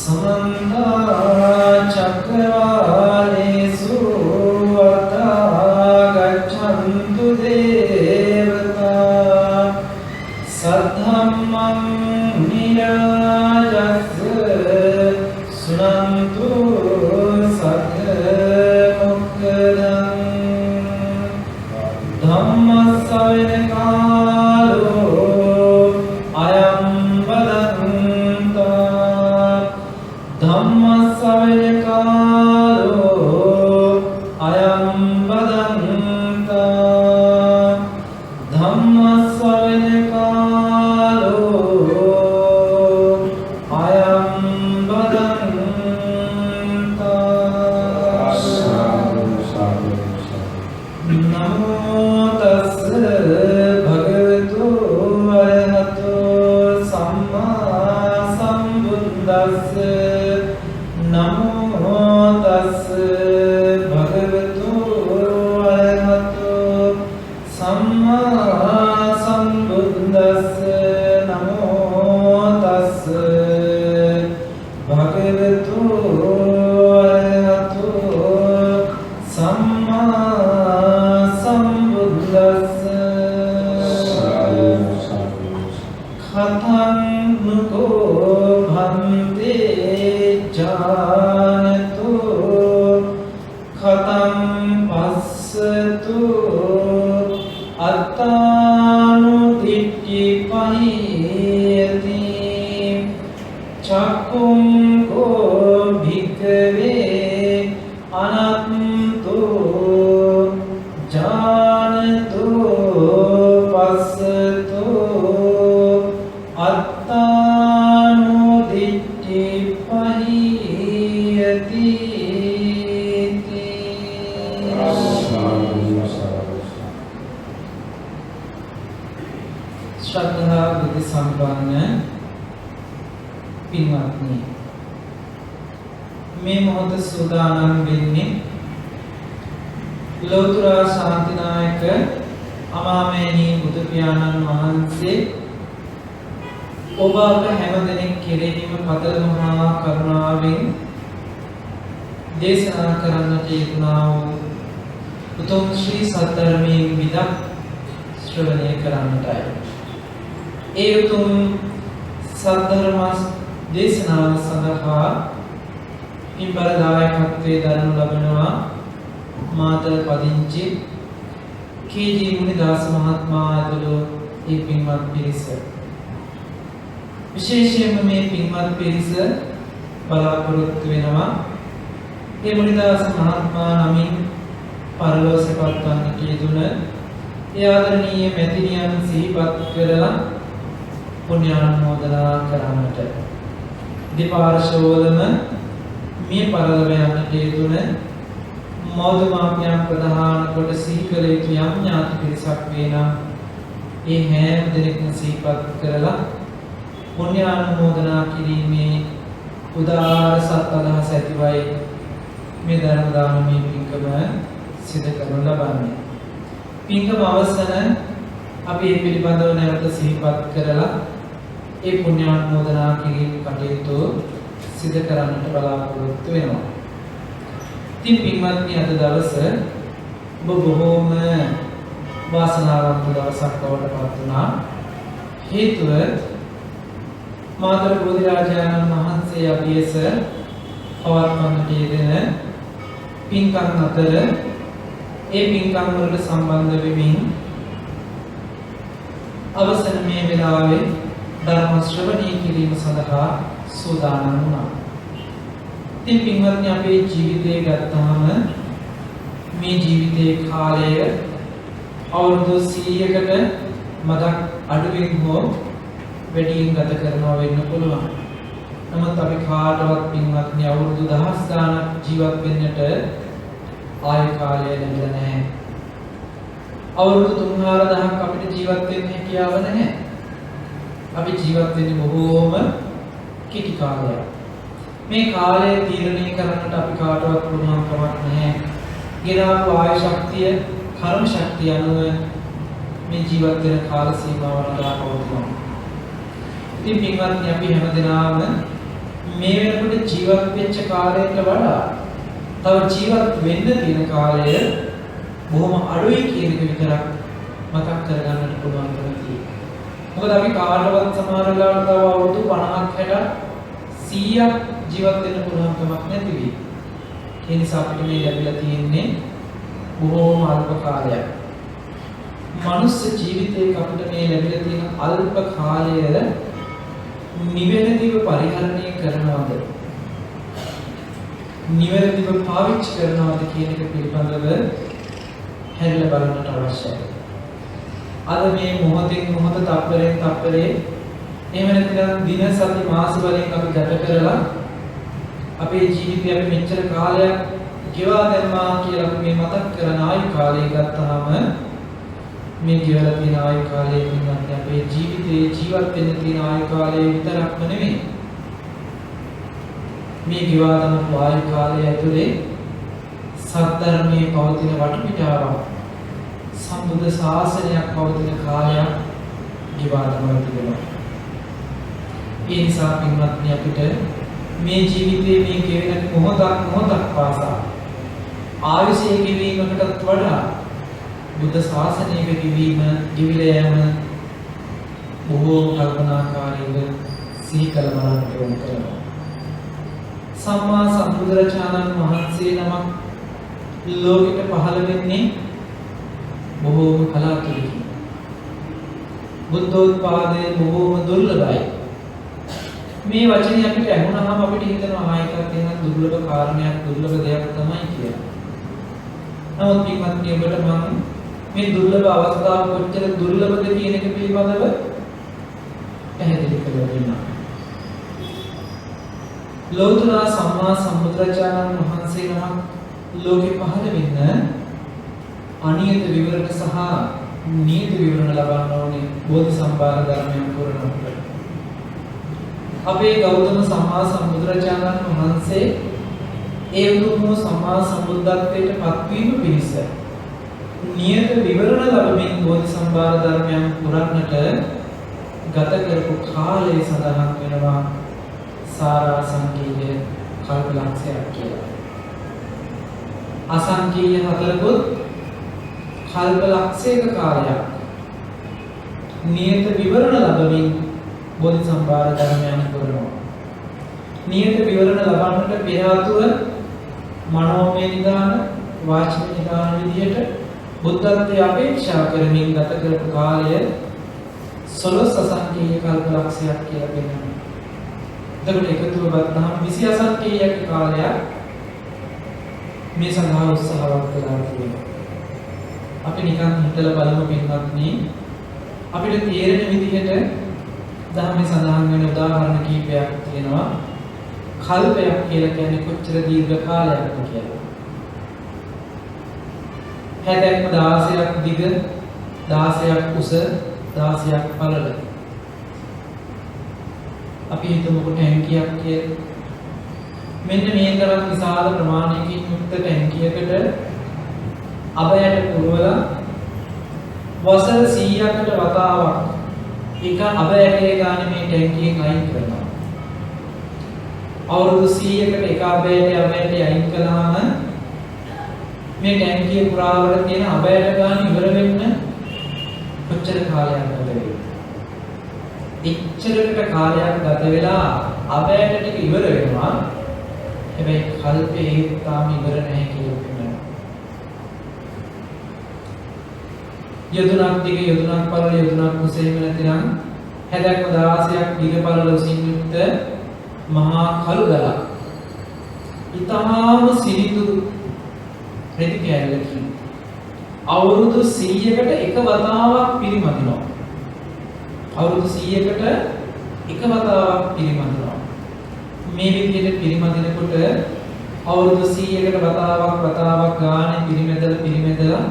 समन्ता चक्रवालेषु अथा गच्छन्तु देवता सद्धम्मं निराजस्य शृण्वन्तु सद्मुक्तदं धम्मश्रवणकालो अयं वदन्ता धम्मश्रवणकालो अयं वदन्ता धम्मश्रवणकालो अयं वदन्ता नमो तस्स भगवतो अरहतो सम्मा सम्बुद्धस्स नमो तस्स भगवतो अरहतो सम्मा सम्बुद्धस्स नमो तस्स भगवतो अरहतो सम्मा सम्बुद्धस्स कथं नुको भन्ते जानतो कथं पश्यतु अत्तानुदिट्टि पहीयति चक्कुं को भिक्खवे अनन्तो जानतो पश्यतो अत्तानुदिट्टि पहीयति श्रद्धा बुद्धि संपन्न पिन्वत्नी මේ මොහොත සූදානම් වෙන්නේ ලෝතර ශාන්තිනායක අමාමෑණී බුදු පියාණන් වහන්සේ ඔබ අප හැම දෙනෙක් කෙරෙහිම පතර මහා කරුණාවෙන් දේශනා කරන්නට යෙදුනා වූ උතුම් ශ්‍රී සද්ධර්මයෙන් විදක් ශ්‍රවණය කරන්නටයි. ඒ උතුම් සද්ධර්ම දේශනාව සඳහා ඉම්බර දායකත්වයේ දරනු ලබනවා මාතර පදිංචි කී.ජී. මුනිදාස මහත්මයා ඇතුළු ඒ පින්වත් පිරිස. විශේෂයෙන්ම මේ පින්වත් පිරිස බලාපොරොත්තු වෙනවා ඒ මුනිදාස මහත්මයා නමින් පරලෝක සපත් වන්නට යෙදුන ඒ ආදරණීය මැතිණියන් සිහිපත් කරලා පුණ්‍යානුමෝදනා කරන්නට දෙපාර්ශ්වවලම මේ පරලොව යන්නට යෙදුන මෞදමාපියන් ප්‍රධාන කොට සිහි කළ යුතු යම් ඥාති පිරිසක් වේ නම් ඒ හැම දෙනෙක්ම සිහිපත් කරලා පුණ්‍යානුමෝදනා කිරීමේ උදාර සත් අදහස ඇතිවයි මේ ධර්ම දානමය පින්කම සිදු කරනු ලබන්නේ. පින්කම අවසන අපි මේ පිළිබඳව නැවත සිහිපත් කරලා ඒ පුණ්‍යානුමෝදනා කිරීම කටයුතු සිදු කරන්නට බලාපොරොත්තු වෙනවා. ඉතින් පින්වත්නි අද දවස ඔබ බොහෝම වාසනාවන්ත දවසක් බවට පත් වුණා. හේතුව මාතර බෝධිරාජානන් වහන්සේ අභියස පවත්වන්නට යෙදෙන පින්කම් අතර ඒ පින්කම් වලට සම්බන්ධ වෙමින් අවසන් මේ වෙලාවේ ධර්ම ශ්‍රවණය කිරීම සඳහා සූදානම් වුණා. ඉතින් පින්වත්නි අපේ ජීවිතය ගත්තාම මේ ජීවිතයේ කාලය අවුරුදු 100කට මදක් අඩුවෙන් හෝ වැඩියෙන් ගත කරනවා වෙන්න පුළුවන්. නමුත් අපි කාටවත් පින්වත්නි අවුරුදු දහස් ගාණක් ජීවත් වෙන්නට ආයු කාලය ලැබෙලා නැහැ. අවුරුදු 3-4000ක් අපිට ජීවත් වෙන්න හැකියාව නැහැ. අපි ජීවත් වෙන්නේ බොහෝම කෙටි කාලයක්. මේ කාලය තීරණය කරන්නට අපි කාටවත් පුළුවන් කමක් නැහැ. ගෙනාවු ආයු ශක්තිය, කර්ම ශක්තිය අනුව මේ ජීවත් වෙන කාල සීමාව නගා පවතිනවා. ඉතින් පින්වත්නි අපි හැමදෙනාම මේ වෙනකොට ජීවත් වෙච්ච කාලයට වඩා තව ජීවත් වෙන්න තියෙන කාලය බොහොම අඩුයි කියන එක විතරක් මතක් කරගන්නට පුළුවන්කම තියෙනවා. මොකද අපි කාටවත් සමහර වෙලාවට තව අවුරුදු 50ක් 60ක් 100ක් ජීවත් වෙන්න පුළුවන්කමක් නැති වෙයි. ඒ නිසා අපිට මේ ලැබිලා තියෙන්නේ බොහෝම අල්ප කාලයක්. මනුස්ස ජීවිතයක අපිට මේ ලැබිලා තියෙන අල්ප කාලය නිවැරදිව පරිහරණය කරනවද? නිවැරදිව පාවිච්චි කරනවද කියන එක පිළිබඳව හැරිලා බලන්නට අවශ්‍යයි. අද මේ මොහොතින් මොහොත තප්පරෙන් තප්පරේ එහෙම නැත්නම් දින සති මාස වලින් අපි ගත කරලා අපේ ජීවිතය අපි මෙච්චර කාලයක් ගෙවා දැම්මා කියලා අපි මේ මතක් කරන ආයු කාලය ගත්තාම මේ ගෙවලා තියෙන ආයු කාලය පිළිබඳව අපේ ජීවිතේ ජීවත් වෙන්න තියෙන ආයු කාලය විතරක්ම නෙමෙයි මේ ගෙවා දමපු ආයු කාලය ඇතුලේ සත්‍යධර්මයේ පවතින වටපිටාවක් සම්බුද්ධ ශාසනයක් පවතින කාලයක් ගෙවා දමලා තිබෙනවා. ඒ නිසා පින්වත්නි අපිට මේ ජීවිතයේ මේ ගෙවෙන මොහොතක් පාසා ආයුෂයේ ගෙවීමකටත් වඩා බුද්ධ ශාසනයක ගෙවිලා යෑම බොහෝ කල්පනාකාරීව සිහි කළ බලන්නට ඕන කරනවා. සම්මා සම්බුදුරජාණන් වහන්සේ නමක් ලෝකෙට පහළ වෙන්නේ බොහෝම කලාතුරකින්. බුද්ධෝත්පාදයේ බොහෝම දුර්ලභයි. මේ වචනේ අපිට ඇහුනහම අපිට හිතෙනවා ආයතන තියෙන දුර්ලභ කාරණයක් දුර්ලභ දෙයක් තමයි කියලා. නමුත් පින්වත්නි ඔබට මම මේ දුර්ලභ අවස්ථාව කොච්චර දුර්ලභද කියන එක පිළිබඳව පැහැදිලි කරලා දෙන්නම්. ලෞතර සම්මා සම්බුදුරජාණන් වහන්සේ නමක් ලෝකෙ පහළ වෙන්න අනියත විවරණ සහ නියත විවරණ ලබන්න ඕනේ බෝධි සම්භාර ධර්මයන් පුරනකොට. අපේ ගෞතම සම්මා සම්බුදුරජාණන් වහන්සේ ඒ උතුම් සම්මා සම්බුද්ධත්වයට පත්වීම පිණිස නියත විවරණ ලැබමින් බෝධි සම්භාර ධර්මයන් පුරන්නට ගත කරපු කාලය සඳහන් වෙනවා සාරාසංකීය කල්පලක්ෂයක් කියලා. අසංකීය හතරකුත් කල්පලක්ෂයක කාලයක් නියත විවරණ ලැබමින් බෝධි සම්භාර ධර්මයන් පුරනවා. නියත විවරණ ලබන්නට පෙර ආතුව මනෝමය නිදාන වාචික නිදාන විදියට බුද්ධත්වයේ අපේක්ෂා කරමින් ගත කරපු කාලය 16 අසංකීය කල්පලක්ෂයක් කියලා කියනවා. එතකොට එකතුව ගත්තාම 20 අසංකීයක කාලයක් මේ සඳහා උත්සාහවත් කරලා තියෙනවා. අපි නිකන් හිතලා බලමු පින්වත්නි අපිට තේරෙන විදිහට ධර්මයේ සඳහන් වෙන උදාහරණ කීපයක් තියෙනවා. කල්පයක් කියලා කියන්නේ කොච්චර දීර්ඝ කාලයක්ද කියලා. 16ක් දිග 16ක් උස 16ක් පළල. අපි හිතමුකෝ ටැංකියක් කියලා. මෙන්න මේ තරම් විශාල ප්‍රමාණයකින් යුක්ත ටැංකියකට අබයට පුරවලා වසර 100කට වතාවක් එක අබයකේ ගානේ මේ ටැංකියෙන් අයින් කරනවා. අවුරුදු 100කට එක අබයට අයින් කළාම මේ ටැංකිය පුරාවට තියෙන අබයට ගාන ඉවර වෙන්න කොච්චර කාලයක් ගත වෙයිද? එච්චරකට කාලයක් ගත වෙලා අබයට ටික ඉවර වෙනවා. හැබැයි කල්පේ තාම ඉවර නැහැ කියලා කියනවා. යදුනක් දිග යදුනක් පළල යදුනක් කුසෙම නැතිනම් 16ක් දිග පළල උසින් යුක්ත මහා කළු ගලක්. ඊටාම සිරිතු රෙදි කැලලකින් අවුරුදු 100කට එක වතාවක් පිරිමදිනවා. අවුරුදු 100කට එක වතාවක් පිරිමදිනවා. මේ විදිහට පිරිමදිනකොට අවුරුදු 100කට වතාවක් ගානේ පිරිමැදලා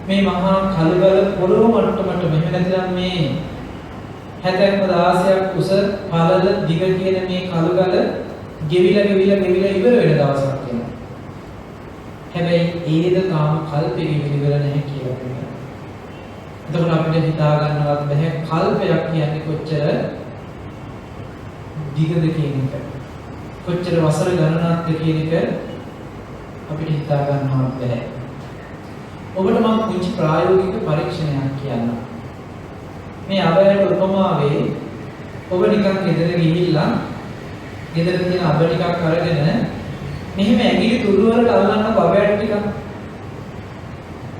මේ මහා කළුගල පොළොව මට්ටමට මෙහෙම නැතිනම් මේ 16ක් උස පළල දිග කියන මේ කළුගල ගෙවිලා ඉවර වෙන දවසක් වෙනවා. හැබැයි ඒද තාම කල්පෙක ඉවර නැහැ කියලා කියනවා. එතකොට අපිට හිතා ගන්නවත් බැහැ කල්පයක් කියන්නේ කොච්චර දිගද කියන එක. කොච්චර වසර ගණනක්ද කියන එක අපිට හිතා ගන්නවත් බැහැ. ඔබට මම පුංචි ප්‍රායෝගික පරීක්ෂණයක් කියන්නම්. මේ අබයට උපමාවේ ඔබ නිකන් ගෙදර ගිහිල්ලා ගෙදර තියෙන අබ ටිකක් අරගෙන මෙහෙම ඇඟිලි තුඩු වලට අල්ලන්න බබයට ටිකක්.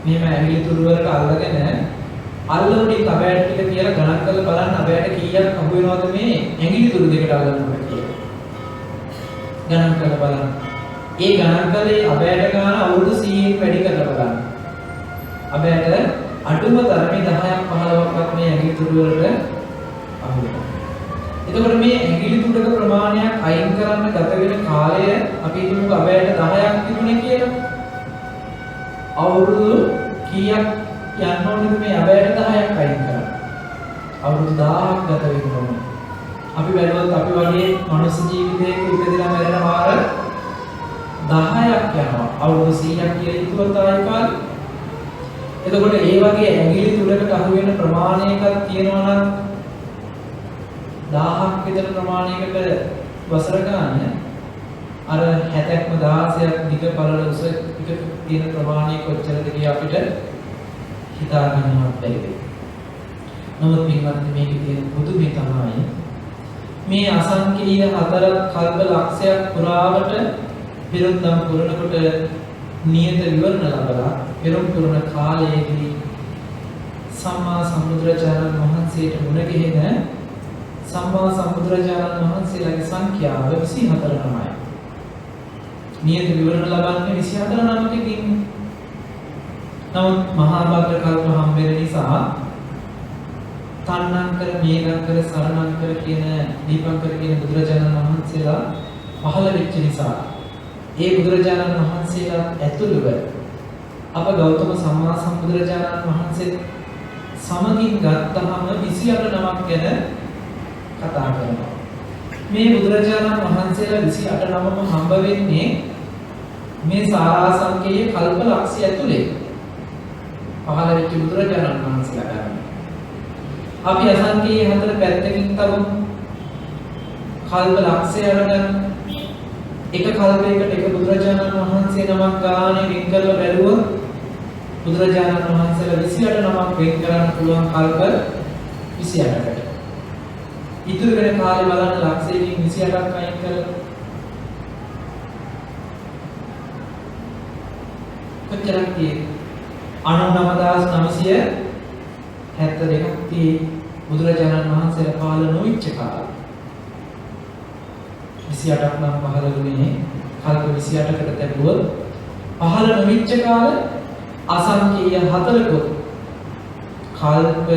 මෙහෙම ඇඟිලි තුඩු වලට අල්ලගෙන අල්ලෝඩි අබයට ටික කියලා ගණන් කරලා බලන්න අබයට කීයක් අහු වෙනවද මේ ඇඟිලි තුඩු දෙකට අල්ලනකොට කියලා. ගණන් කරලා බලන්න. ඒ ගණන් කලේ අබයට ගන්න අවුරුදු 100ක් වැඩි කරලා බලන්න. අබයට අඩුම තරමේ 10ක් 15ක්වත් මේ ඇඟිලි තුඩු වලට අහු වෙනවා. එතකොට මේ ඇඟිලි තුඩක ප්‍රමාණයක් අයින් කරන්න ගත වෙන කාලය අපි හිතමු අබයට 10ක් තිබුණේ කියලා. අවුරුදු කීයක් යන්න ඕනද මේ අබයට 10ක් අයින් කරන්න? අවුරුදු 1000ක් ගත වෙන්න ඕනේ. අපි බැලුවොත් අපි වගේ මනුස්ස ජීවිතයක ඉපදෙලා මැරෙන වාර 10ක් යනවා. අවුරුදු 100ක් කියලා හිතුවත් ආයෙ කාලේ. එතකොට ඒ වගේ ඇඟිලි තුඩකට අහු වෙන ප්‍රමාණයක තියෙනවා නම් 1000ක් විතර ප්‍රමාණයකට වසර ගන්න අර 70ක්ම 16ක් දිග පළල උස ටික තියෙන ප්‍රමාණය කොච්චරද කියලා අපිට හිතා ගන්නවත් බැහැ. නමුත් පින්වත්නි මේකේ තියෙන පුදුමය තමයි මේ අසංකේය හතර කල්ප ලක්ෂයක් පුරාවට පෙරොත්නම් පුරනකොට නියත විවරණ ලබලා පෙරම් පුරන කාලයේදී සම්මා සම්බුදුරජාණන් වහන්සේට මුණ ගැහෙන සම්මා සම්බුදුරජාණන් වහන්සේලාගේ සංඛ්‍යාව 24 නමයි. නියත විවරණ ලබන්නේ 24 නමකින්. නමුත් මහා භද්‍ර කල්ප හම්බෙන නිසා තණ්හංකර මේඝංකර සරණංකර කියන දීපංකර කියන බුදුරජාණන් වහන්සේලා පහළ වෙච්ච නිසා ඒ බුදුරජාණන් වහන්සේලා ඇතුළුව අප ගෞතම සම්මා සම්බුදුරජාණන් වහන්සේ සමගින් ගත්තහම 28 නමක් ගැන කතා කරනවා. මේ බුදුරජාණන් වහන්සේලා 28 නමම හම්බ වෙන්නේ මේ සාරාංශකයේ කල්ප ලක්ෂය ඇතුලේ පහළ වෙච්ච බුදුරජාණන් වහන්සේලා ගන්න. අපි අසංකේය හතර පැත්තකින් තවමු කල්ප ලක්ෂය අරගෙන එක කල්පයකට එක බුදුරජාණන් වහන්සේ නමක් ගානේ වෙන් කරලා බැලුවොත් බුදුරජාණන් වහන්සේලා 28 නමක් වෙන් කරන්න පුළුවන් කල්ප 28කට. ඉතුරු වෙන කාලේ බලන්න ලක්ෂයකින් 28ක් අයින් කරලා කොච්චරක් තියෙන්නේ? 99972ක් තියෙන්නේ බුදුරජාණන් වහන්සේලා පහළ නොවිච්ච කාලේ. 28ක් නම් පහළ වුණේ කල්ප 28කට තැබුවොත් පහළ නොවිච්ච කාල අසංකේය හතරකුත් කල්ප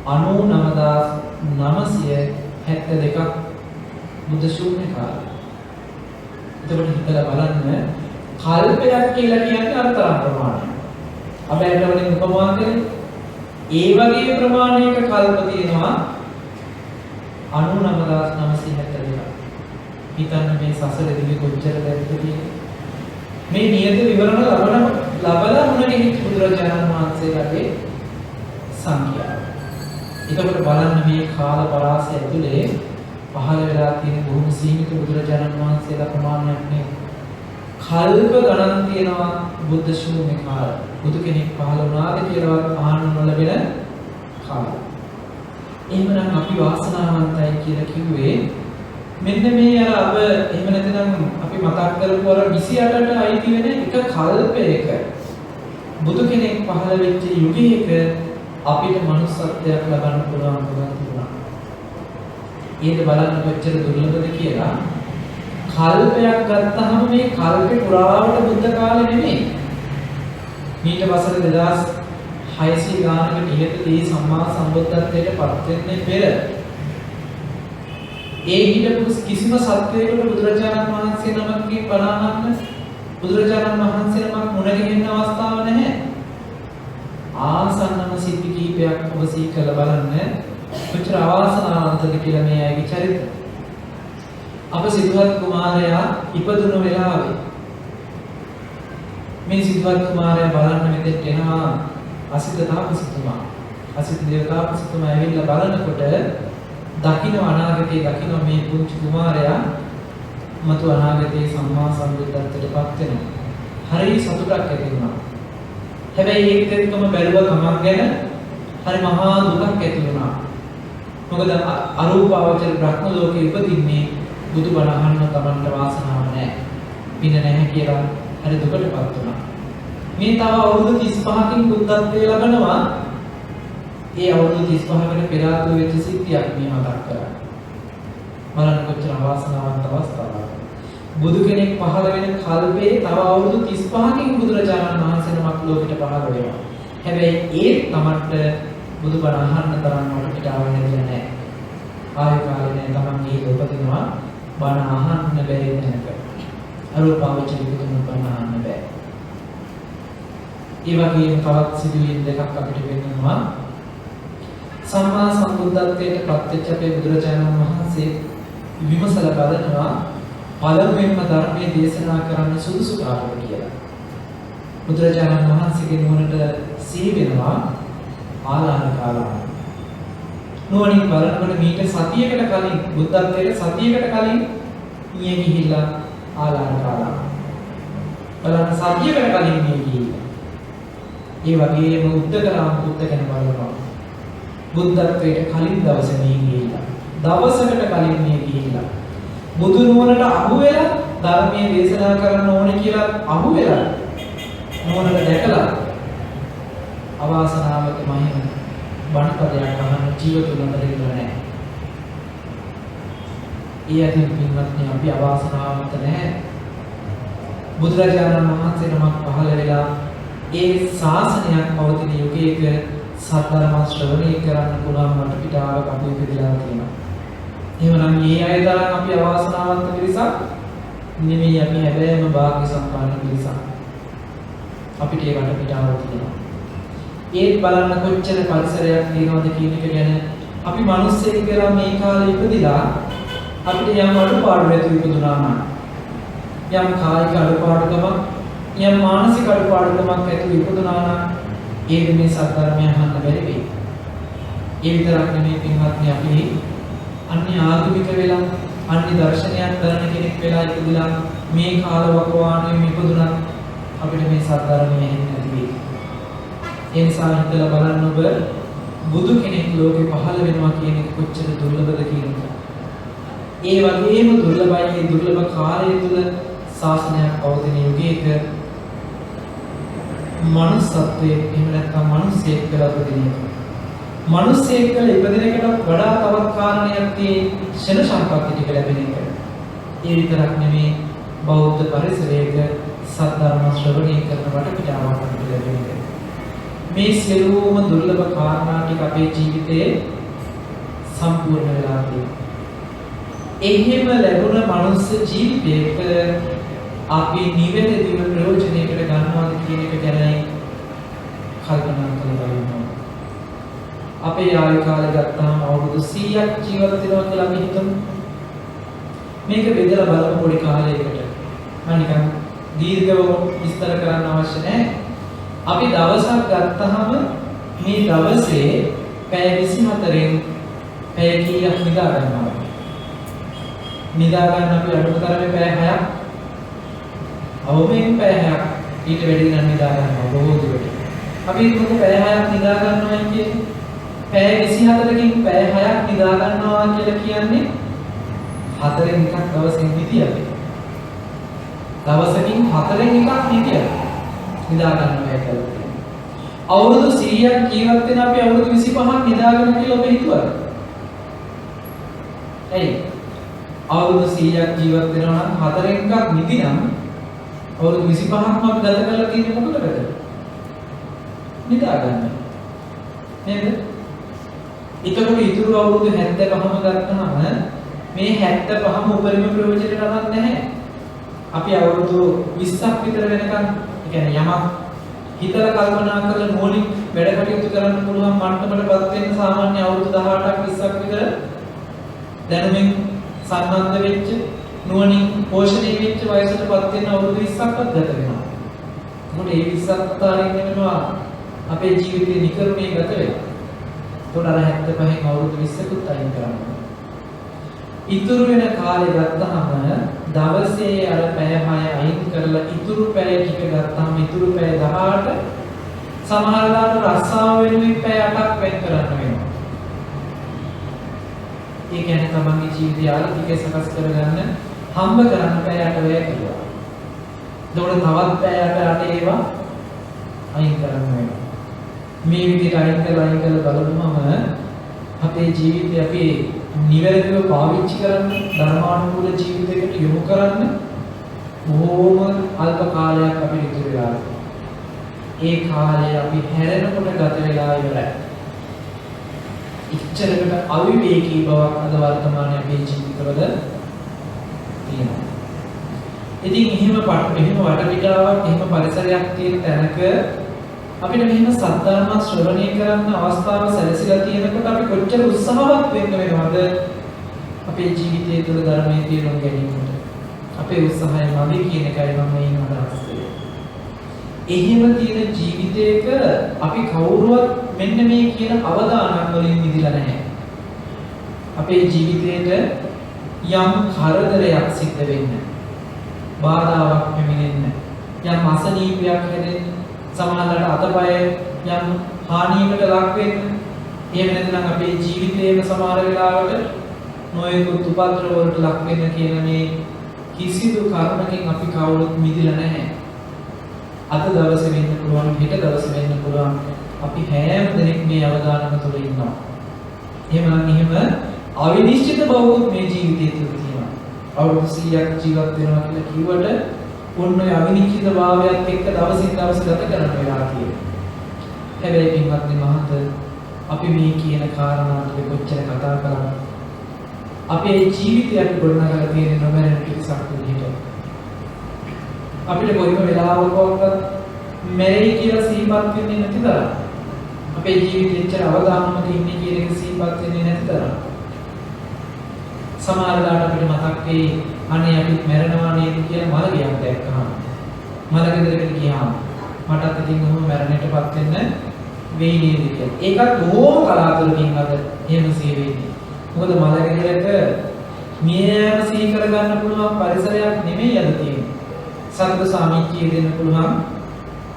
99972ක් බුද්ධ ශූන්‍ය කාලය. එතකොට හිතලා බලන්න කල්පයක් කියලා කියන්නේ අතරම් ප්‍රමාණය. අපේට වලින් උපමා කරේ ඒ වගේ ප්‍රමාණයක කල්ප තියෙනවා 99972ක්. හිතන්න මේ සසර දිවි කොච්චර දැක්කද මේ නියත විවරණ ලබලා මුණේ බුදුරජාණන් වහන්සේලාගේ සංඛ්‍යාව. එතකොට බලන්න මේ කාල පරාසය ඇතුලේ පහළ වෙලා තියෙන බොහොම සීමිත බුදුරජාණන් වහන්සේලා ප්‍රමාණයක් නේ. කල්ප ගණන් තියෙනවා බුද්ධ ශූන්‍ය කාල. බුදු කෙනෙක් පහළ වුණාද කියලාවත් අහන්න නොලැබෙන කාල. එහෙමනම් අපි වාසනාවන්තයි කියලා කිව්වේ මෙන්න මේ අර අප එහෙම නැත්නම් අපි මතක් කරපු අර 28ට අයිති වෙන එක කල්පයක බුදු කෙනෙක් පහළ වෙච්ච යුගයක අපිට මනුස්සත්වයක් ලබන්න පුළුවන්කම තිබුණා. ඒක බලන්න කොච්චර දුර්ලභද කියලා. කල්පයක් ගත්තහම මේ කල්පේ පුරාවට බුද්ධ කාලෙ නෙමෙයි. මීට වසර 2600 ගානකට ඉහතදී සම්මා සම්බුද්ධත්වයට පත් වෙන්නේ පෙර ඒ හිටපු කිසිම සත්වයකට බුදුරජාණන් වහන්සේ නමකින් බණ අහන්න බුදුරජාණන් වහන්සේ නමක් මුණ ගැහෙන්න අවස්ථාවක් නැහැ. ආසන්නම සිද්ධි කීපයක් ඔබ සීකලා බලන්න කොච්චර අවාසනාවන්තද කියලා මේ අයගේ චරිත. අප සිද්ධාර්ථ කුමාරයා ඉපදුණු වෙලාවේ මේ සිද්ධාර්ථ කුමාරයා බලන්න මෙතෙට එනවා අසිත තාපසතුමා. අසිත දේවතාපසතුමා ඇවිල්ලා බලනකොට දකින්න අනාගතේ දකින්න මේ පුංචි කුමාරයා මතු අනාගතේ සම්මා සම්බුද්ධත්වයට පත් වෙනවා. හරි සතුටක් ඇති වුණා. හැබැයි ඒක දෙකම බැලුව ගමන් ගැන හරි මහා දුකක් ඇති වුණා. මොකද අරූපාවචර බ්‍රහ්ම ලෝකේ උපදින්නේ බුදුබණ අහන්න තමන්ට වාසනාව නැහැ. පින නැහැ කියලා හරි දුකටපත් වුණා. මේ තව අවුරුදු 35කින් බුද්ධත්වයේ ලබනවා. ඒ අවුරුදු 35කට පෙර ආත්ම වෙච්ච සිද්ධියක් මේ මතක් කරා. බලන්න කොච්චර අවාසනාවන්ත අවස්ථාවක්. බුදු කෙනෙක් පහළ වෙන කල්පේ තව අවුරුදු 35කින් බුදුරජාණන් වහන්සේ නමක් ලෝකෙට පහළ වෙනවා. හැබැයි ඒ තමන්ට බුදුබණ අහන්න තරම් වටපිට ආවෙන්නේ නැහැ. ආයෙ කාලේ තමන් මේ උපදිනවා බණ අහන්න බැරි වෙනක. අරූපාවචර බුදුන් බණ අහන්න බෑ. ඒ වගේම තවත් සිදුවීම් දෙකක් අපිට වෙනවා. සම්මා සම්බුද්ධත්වයට පත්වෙච්ච අපේ බුදුරජාණන් වහන්සේ විමසලා බලනවා පළමුවෙන්ම ධර්මයේ දේශනා කරන්න සුදුසු කාලය කියලා. බුදුරජාණන් වහන්සේගේ නුවණට සිහි වෙනවා ආලාර කාලය. නුවණින් බලනකොට මීට සතියකට කලින් බුද්ධත්වයට සතියකට කලින් මිය ගිහිල්ලා ආලාර කාලය. බලන්න සතියකට කලින් මිය ගිහිල්ලා. ඒ වගේම උද්දකරාම බුද්ධ ගැන බලනවා. බුද්ධත්වයට කලින් දවසේ මිය ගිහිල්ලා. දවසකට කලින් මිය ගිහිල්ලා. බුදු නුවණට අහු වෙලා ධර්මයේ දේශනා කරන්න ඕනේ කියලා අහු වෙලා නුවණට දැකලා අවාසනාවක මහිම බණපදයක් අහන්න ජීවිතුල නැතිලා නැහැ. ඊයකින් පින්වත්නි අපි අවාසනාවන්ත නැහැ. බුදුරජාණන් වහන්සේ නමක් පහළ වෙලා ඒ ශාසනයක් පවතින යුගයක සද්ධර්ම ශ්‍රවණය කරන්න පුළුවන් මට පිටාවක් අපි ඉපදලා තියෙනවා. එහෙනම් මේ අය තරම් අපි අවාසනාවන්ත පිරිසක් නෙමෙයි. අපි හැබැයිම වාග්ය සම්පන්න පිරිසක්. අපිට ඒ වට පිටාව තියෙනවා. ඒත් බලන්න කොච්චර පරිසරයක් තියෙනවද කියන එක ගැන අපි මිනිස්සෙක් කියලා මේ කාලේ ඉපදිලා අපිට යම් අඩුපාඩු නැති ඉපදුනා නම් යම් කායික අඩුපාඩුකමක් යම් මානසික අඩුපාඩුකමක් ඇති ඉපදුනා නම් ඒ මේ සත්‍යධර්මය අහන්න බැරි වෙයි. ඒ විතරක් නෙමෙයි පින්වත්නි අපි අන්‍ය ආගමික වෙලා අන්‍ය දර්ශනයක් කරන කෙනෙක් වෙලා ඉපදිලා මේ කාලවකවානුවේ ඉපදුනත් අපිට මේ සත්‍යධර්මය ඇහෙන්නේ නැති වෙයි. ඒ නිසා හිතලා බලන්න ඔබ බුදු කෙනෙක් ලෝකේ පහළ වෙනවා කියන එක කොච්චර දුර්ලභද කියන එක. ඒ වගේම දුර්ලභයි මේ දුර්ලභ කාලය තුල ශාසනයක් පවතින යුගයක මනුස්සත්වයේ එහෙම නැත්නම් මිනිසෙක් කියලා උපදින එක. මිනිසෙක් කියලා ඉපදින එකට වඩා තවත් කාරණයක් තියෙන්නේ ශන සම්පත්තිය ටික ලැබෙන එක. ඒ විතරක් නෙමේ බෞද්ධ පරිසරයක සද්ධර්ම ශ්‍රවණය කරන වටපිටාවක් අපිට ලැබෙන එක. මේ සියලුම දුර්ලභ කාරණා ටික අපේ ජීවිතයේ සම්පූර්ණ වෙලා තියෙනවා. එහෙම ලැබුණ මනුස්ස ජීවිතයක අපි නිවැරදිව ප්‍රයෝජනයකට ගන්නවාද කියන එක ගැන කල්පනා කරලා බලන්න. අපේ ආයු කාලය ගත්තාම අවුරුදු 100ක් ජීවත් වෙනවා කියලා අපි හිතමු. මේක බෙදලා බලමු පොඩි කාලයකට. මම නිකන් දීර්ඝව විස්තර කරන්න අවශ්‍ය නැහැ. අපි දවසක් ගත්තාම මේ දවසේ පැය 24න් පැය කීයක් නිදා ගන්නවා? නිදා ගන්න අපි අඩුම තරමේ පැය 6ක්. අවුෙන් පැය 6ක් ඊට වැඩි නම් නිදා ගන්නවා බොහෝ දුරට. අපි හිතමු පැය 6ක් නිදා ගන්නවා කියන්නේ පැය 24කින් පැය 6ක් නිදා ගන්නවා කියලා කියන්නේ 4න් එකක් දවසෙන් නිදියද? දවසකින් 4න් එකක් නිදියද? නිදා ගන්නවා කියලා. අවුරුදු 100ක් ජීවත් වෙන අපි අවුරුදු 25ක් නිදාගෙන කියලා ඔබ හිතුවද? එයි අවුරුදු 100ක් ජීවත් වෙනවා නම් 4න් එකක් නිදි නම් අවුරුදු 25ක්ම අපි ගත කරලා තියෙන්නේ මොකටද? නිදා ගන්න. නේද? ඒකකට ඉතුරු අවුරුදු 75ම ගත්තාම මේ 75ම උපරිම ප්‍රයෝජනයට අරන් නැහැ. අපි අවුරුදු 20ක් විතර වෙනකන් කියන්නේ යමක් හිතලා කල්පනා කරලා නුවණින් වැඩ කටයුතු කරන්න පුළුවන් මට්ටමකටපත් වෙන්න සාමාන්‍ය අවුරුදු 18ක් 20ක් විතර දැනුමින් සම්බන්ධ වෙච්ච නුවණින් පෝෂණය වෙච්ච වයසටපත් වෙන අවුරුදු 20ක්වත් ගත වෙනවා. මොකද මේ 20ක් අතරින් වෙනවා අපේ ජීවිතේ නිකරුණේ ගත වෙනවා. තොරර 75 අවුරුදු 20කුත් අයින් කරනවා. ඉතුරු වෙන කාලේ ගත්තාම දවසේ අර පැය 6 අයින් කරලා ඉතුරු පැය ටික ගත්තාම ඉතුරු පැය 18 සමහරවිට රස්සාව වෙනුවෙන් පැය 8ක් වෙන් කරන්න වෙනවා. ඒ කියන්නේ තමන්ගේ ජීවිතය ආර්ථිකව සකස් කරගන්න හම්බ කරන්න පැය 8 වැය කරුවා. ඒතකොට තවත් පැය 8 ඒවා අයින් කරන්න වෙනවා. මේ විදිහට අයින් කරලා බලමුම අපේ ජීවිතය අපි නිවැරදිව පාවිච්චි කරන්න ධර්මානුකූල ජීවිතයකට යොමු කරන්න බොහෝම අල්ප කාලයක් අපිට ඉතුරු වෙලා ඒ කාලය අපි හැරෙනකොට ගත වෙලා ඉවරයි. ඉච්ඡරකට අවිවේකී බවක් අද වර්තමානයේ අපේ ජීවිතවල තියෙනවා. ඉතින් එහෙම වටපිටාවක් එහෙම පරිසරයක් තියෙන තැනක අපිට මෙහෙම සද්ධර්ම ශ්‍රවණය කරන්න අවස්ථාව සැලසීලා තියෙනකොට අපි කොච්චර උත්සාහවත් වෙන්න වෙනවද අපේ ජීවිතය තුළ ධර්මයේ තේරුම් ගැනීමට. අපේ උත්සාහය මදි කියන එකයි මම මේ අදහස් කරන්නේ. එහෙම තියෙන ජීවිතයක අපි කවුරුවත් මෙන්න මේ කියන අවදානම් වලින් මිදිලා නැහැ. අපේ ජීවිතේට යම් කරදරයක් සිද්ධ වෙන්න, බාධාවක් පැමිණෙන්න, යම් අසනීපයක් හැදෙන්න, සමහරවිට අතපය යම් හානියකට ලක් වෙන්න, එහෙම නැත්නම් අපේ ජීවිතේම සමහර වෙලාවට නොයෙකුත් උපද්‍රව වලට ලක් වෙන්න කියන මේ කිසිදු කරුණකින් අපි කවුරුත් මිදිලා නැහැ. අද දවසේ වෙන්න පුළුවන්, හෙට දවසේ වෙන්න පුළුවන්. අපි හැම දෙනෙක් මේ අවදානම තුළ ඉන්නවා. එහෙම අවිනිශ්චිත බවකුත් මේ ජීවිතය තුළ තියෙනවා. අවුරුදු 100ක් ජීවත් වෙනවා කියලා කිව්වට ඔන්න ඔය අවිනිශ්චිත භාවයත් එක්ක දවසින් දවස ගත කරන වෙලාව තියෙනවා. හැබැයි පින්වත්නි මහත අපි මේ කියන කාරණා ටික කොච්චර කතා කරා අපේ ජීවිතය අපි ගොඩනගලා තියෙන නොමැරෙන පිටසක් විදිහට අපිට කොයිම වෙලාවකවත් මෙරි කියලා සිහිපත් වෙන්නේ නැති තරම් අපේ ජීවිතේච්චර අවදානමක ඉන්නේ කියන එක සිහිපත් වෙන්නේ නැති තරම් සමහරවිට අපිට මතක් වෙයි අනේ අපි මැරෙනවා නේද කියලා මලගියක් දැක්කහම මලගෙදරකට ගියාම මටත් ඉතින් ඔහොම මැරෙන්නටපත් වෙන්න වෙයි නේද කියලා. ඒකත් බොහොම කලාතුරකින් අද එහෙම සිහි වෙන්නේ. මොකද මලගෙදරක මියෑම සිහි කරගන්න පුළුවන් පරිසරයක් නෙමෙයි අද තියෙන්නේ. සත්‍ය සාමිච්චිය දෙන්න පුළුවන්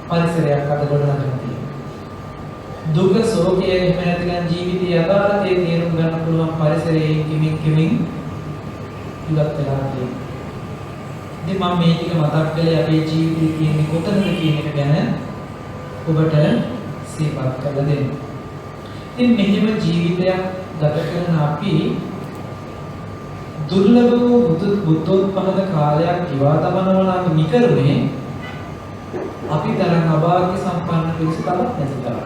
පරිසරයක් අද ගොඩනගලා තියෙනවා. දුක සෝකය එහෙම නැත්නම් ජීවිතයේ යථාර්ථයේ තේරුම් ගන්න පුළුවන් පරිසරයේ කිමින් ඉවත් වෙලා තියෙනවා. ඉතින් මම මේ ටික මතක් කළේ අපේ ජීවිතයේ තියෙන කොතනද කියන එක ගැන ඔබට සිහිපත් කරලා දෙන්න. ඉතින් මෙහෙම ජීවිතයක් ගත කරන අපි දුර්ලභ වූ බුද්ධෝත්පාද කාලයක් ඉවා දමනවා නම් නිකරුනේ අපි තරම් අභාග්‍ය සම්පන්න පිරිස තවත් නැති තරම්.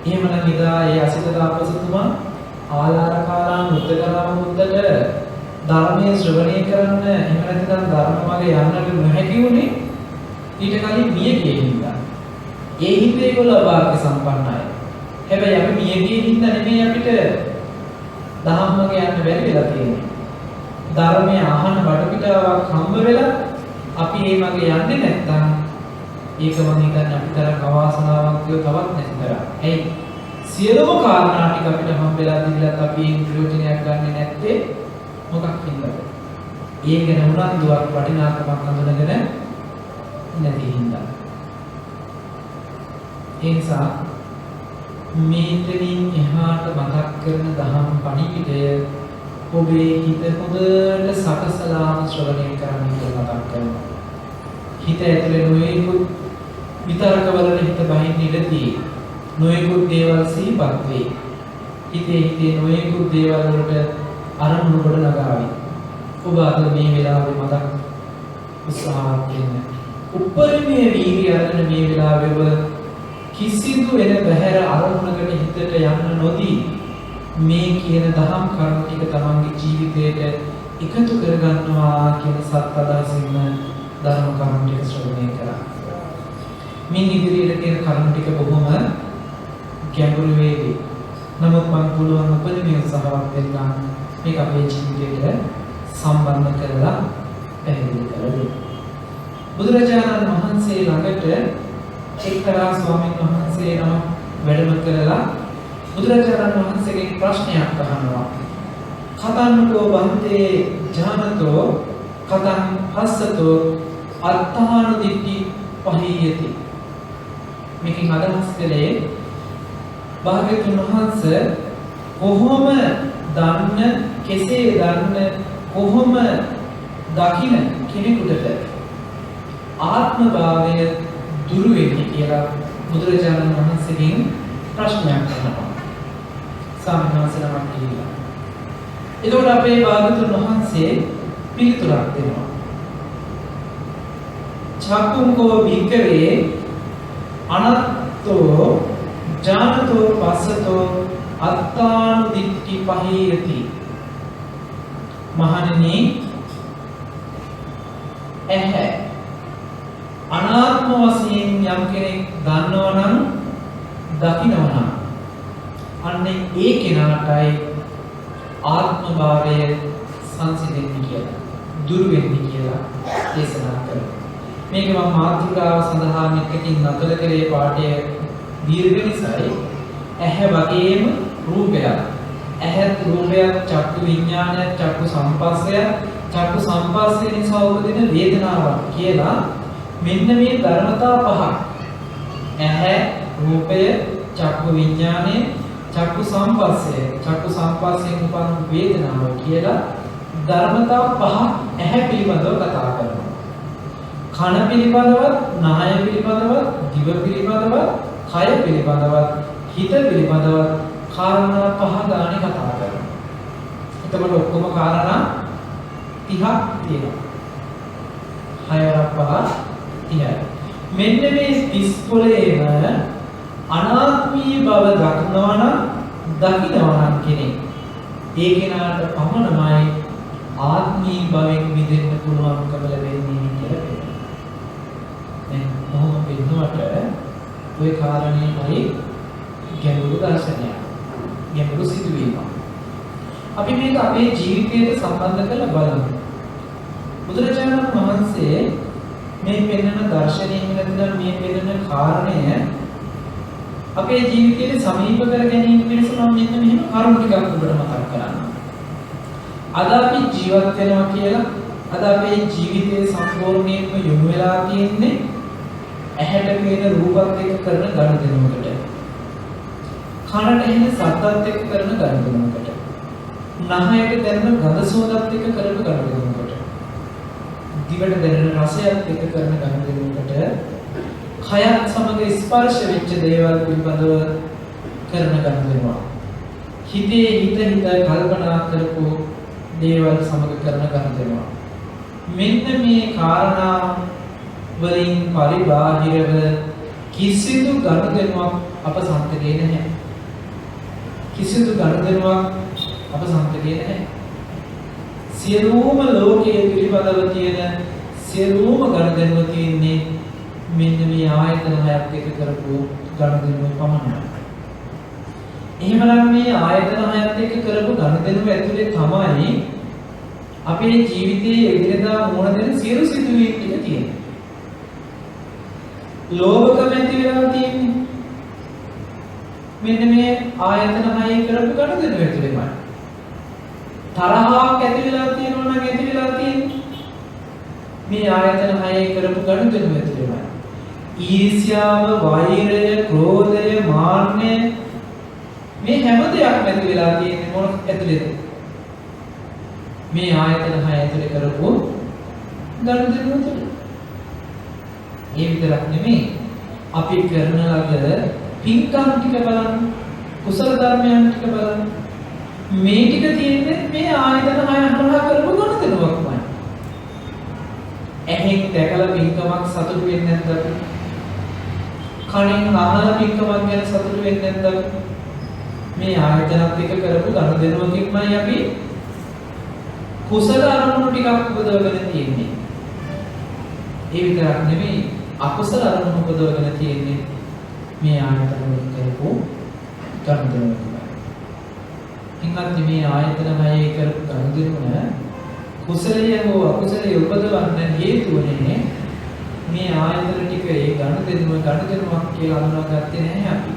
එහෙමනම් ඉදා ඒ අසිත තාපසතුමා ආලාරකාරාම මුද්දකරාම මුද්දට ධර්මයේ ශ්‍රවණය කරන්න එහෙම නැත්නම් ධර්ම මාර්ගයේ යන්නට නොහැකි වුණේ ඊට කලින් මිය ගියේ හින්දා. ඒ හින්දා ඒගොල්ලෝ අභාග්‍ය සම්පන්නයි. හැබැයි අපි මිය ගියේ හින්දා නෙමෙයි අපිට ධම්මක යන්න බැරි වෙලා තියෙන්නේ. ධර්මයේ අහන වටපිටාවක් හම්බ වෙලා අපි මේ මගේ යන්නේ නැත්නම් ඒක මම හිතන්නේ අපි තරම් අවාසනාවක් තවත් නැති තරම්. ඇයි? සියලුම කාරණා ටික අපිට හම්බෙලා තිබිලත් අපි ඒ ප්‍රයෝජනයක් ගන්නෙ නැත්තේ මොකක් හින්දාද? ඒ ගැන උනන්දුවක් වටිනාකමක් හඳුනගෙන නැති හින්දා. ඒ නිසා මේතනින් එහාට මතක් කරන දහම් පණිවිඩය ඔබේ හිත හොඳට සකසලාම ශ්‍රවණය කරන්න කියලා මතක් කරනවා. හිත ඇතුලේ නොයෙකුත් විතරකවලට හිත බහින්න ඉඩදී නොයෙකුත් දේවල් සිහිපත් වේ. හිතේ නොයෙකුත් දේවල් වලට අරමුණු කොට නගාවි. ඔබ අද මේ වෙලාවේ මතක් උත්සාහවත් වෙන්න. උපරිමයේ වීර්යය අරගෙන මේ වෙලාවේ ඔබ කිසිදු වෙන බහැර අරමුණකට හිතට යන්න නොදී මේ කියන දහම් කරුණු ටික තමන්ගේ ජීවිතයට එකතු කරගන්නවා කියන සත් අදහසින්ම ධර්ම කරුණු ටික ශ්‍රවණය කරා. මේ ඉදිරියට තියෙන කරුණු ටික බොහොම ගැඹුරු වේවි. නමුත් මම පුළුවන් උපරිමයේ උත්සාහවත් වෙන්න මේක අපේ ජීවිතයට සම්බන්ධ කරලා පැහැදිලි කරගන්න. බුදුරජාණන් වහන්සේ ළඟට එක්තරා ස්වාමීන් වහන්සේ නම වැඩම කරලා බුදුරජාණන් වහන්සේගෙන් ප්‍රශ්නයක් අහනවා. කතන්නකෝ බන්තේ ඥානතෝ කතං හස්සතෝ අත්තාන දිට්ඨි පහියති. මේකෙන් අදහස් කළේ භාග්‍යවතුන් වහන්සේ කොහොම දන්න කෙසේ දන්න කොහොම දකින කෙනෙකුට ආත්ම භාවය දුරු වෙන්නේ කියලා බුදුරජාණන් වහන්සේගෙන් ප්‍රශ්නයක් කරනවා. සාමණේරයන්සලමක් කියලා. එතකොට අපේ භාග්‍යවතුන් වහන්සේ පිළිතුරක් දෙනවා. චක්කුංකෝ භික්ඛවේ අනත්තෝ ඥානතෝ පස්සතෝ අත්තානු දිට්ඨි පහියති. මහණෙනි, ඇහැ අනාත්ම වශයෙන් යම් කෙනෙක් දන්නවා නම් දකිනවා නම් අන්නේ ඒ කෙනාටයි ආත්ම භාවය සංසිඳෙන්නේ කියලා, දුරු වෙන්නේ කියලා දේශනා කරනවා. මේක මම මාතෘකාව සඳහා මෙතකින් නතර කරේ පාඩය දීර්ඝ නිසායි. ඇහැ වගේම රූපයක්, ඇහත් රූපයක්, චක්කු විඥානය, චක්කු සංපස්සය, චක්කු සංපස්සේ නිසා උපදින වේදනාවක් කියලා මෙන්න මේ ධර්මතා පහක්, ඇහැ, රූපය, චක්කු විඥානය, චක්කු සංපස්සය, චක්කු සංපස්සයෙන් උපන් වේදනාව කියලා ධර්මතා පහක් ඇහැ පිළිබඳව කතා කරනවා. කන පිළිබඳවත්, නාය පිළිබඳවත්, දිව පිළිබඳවත්, කය පිළිබඳවත්, හිත පිළිබඳවත් කාරණා පහ ගානේ කතා කරනවා. එතකොට ඔක්කොම කාරණා 30ක් තියෙනවා. 6 පහ 30යි. මෙන්න මේ 30 පොලේම අනාත්මී බව දකිනවා නම් කෙනෙක්, ඒ කෙනාට පමණමයි ආත්මී භවෙන් මිදෙන්න පුළුවන්කම ලැබෙන්නේ කියලා කියනවා. දැන් කොහොම වෙනවට ওই කාරණේ හරි ගැඹුරු දර්ශනයක්, ගැඹුරු සිදුවීමක්. අපි මේක අපේ ජීවිතයට සම්බන්ධ කරලා බලමු. බුදුරජාණන් වහන්සේ මේ පෙන්වන දර්ශනයෙන් නැත්නම් මේ පෙන්වන කාරණය අපේ ජීවිතයට සමීප කර ගැනීම පිණිස මම මෙන්න මෙහෙම කරුණු ටිකක් ඔබට මතක් කරන්නම්. අද අපි ජීවත් වෙනවා කියලා, අද අපේ ජීවිතයේ සම්පූර්ණයෙන්ම යොමු වෙලා තියෙන්නේ ඇහැට පේන රූපත් එක්ක කරන ගනුදෙනුවකට, කනට ඇහෙන ශබ්දත් එක්ක කරන ගනුදෙනුවකට, නහයට දැනෙන ගඳ සුවඳත් එක්ක කරන ගනුදෙනුවකට, දිවට දැනෙන රසයත් එක්ක කරන ගනුදෙනුවකට, කයත් සමග ස්පර්ශ වෙච්ච දේවල් පිළිබඳව කරන ගනුදෙනුව, හිතේ හිත කල්පනා කරපු දේවල් සමග කරන ගනුදෙනුව. මෙන්න මේ කාරණා වලින් පරිබාහිරව කිසිදු ගනුදෙනුවක් අප සම්පතේ නැහැ. කිසිදු ගනුදෙනුවක් අප සම්පතේ නැහැ. සියලුම ලෝකයේ පිළිබඳව තියෙන සියලුම ගනුදෙනුව තියෙන්නේ මෙන්න මේ ආයතන හයක් එක කරපු ගනුදෙනුව පමණයි. එහෙමනම් මේ ආයතන හයත් එක්ක කරපු ගනුදෙනුව ඇතුලේ තමයි අපේ ජීවිතයේ එදිනෙදා මුණ දෙන සියලු සිදුවීම් ටික තියෙන්නේ. ලෝභකම ඇති වෙලා තියෙන්නේ මෙන්න මේ ආයතන හයේ කරපු ගනුදෙනුව ඇතුලේමයි. තරහක් ඇති වෙලා තියෙනවා නම් ඇති වෙලා තියෙන්නේ මේ ආයතන හයේ කරපු ගනුදෙනුව ඇතුලේමයි. ඊර්ෂ්‍යාව, වෛරය, ක්‍රෝධය, මාන්නය මේ හැම දෙයක්ම ඇති වෙලා තියෙන්නේ මොන ඇතුලේද? මේ ආයතන හය ඇතුලේ කරපු ගනුදෙනුව තුළ. ඒ විතරක් නෙමෙයි, අපි කරන ලද පින්කම් ටික බලන්න, කුසල ධර්මයන් ටික බලන්න. මේ ටික තියෙන්නේ මේ ආයතන හය හරහා කරපු ගනුදෙනුවක්මයි. ඇහෙන් දැකලා පින්කමක් සතුටු වෙන්නේ නැද්ද? කනෙන් අහලා පින්කමක් ගැන සතුටු වෙන්නේ නැද්ද? මේ ආයතනත් එක්ක කරපු ගනුදෙනුවකින්මයි අපි කුසල අරමුණු ටිකක් උපදවගෙන තියෙන්නේ. ඒ විතරක් නෙමෙයි, අකුසල අරමුණු උපදවගෙන තියෙන්නේ මේ ආයතන වලින් කරපු ගනුදෙනුවකින්මයි. ඉන්නත් මේ ආයතන හයේ කරපු ගනුදෙනුව කුසලයේ හෝ අකුසලයේ උපදවන්න හේතු වෙන්නේ මේ ආයතන ටික ඒ ගනුදෙනුවක් කියලා අඳුනාගත්තේ නැහැ අපි.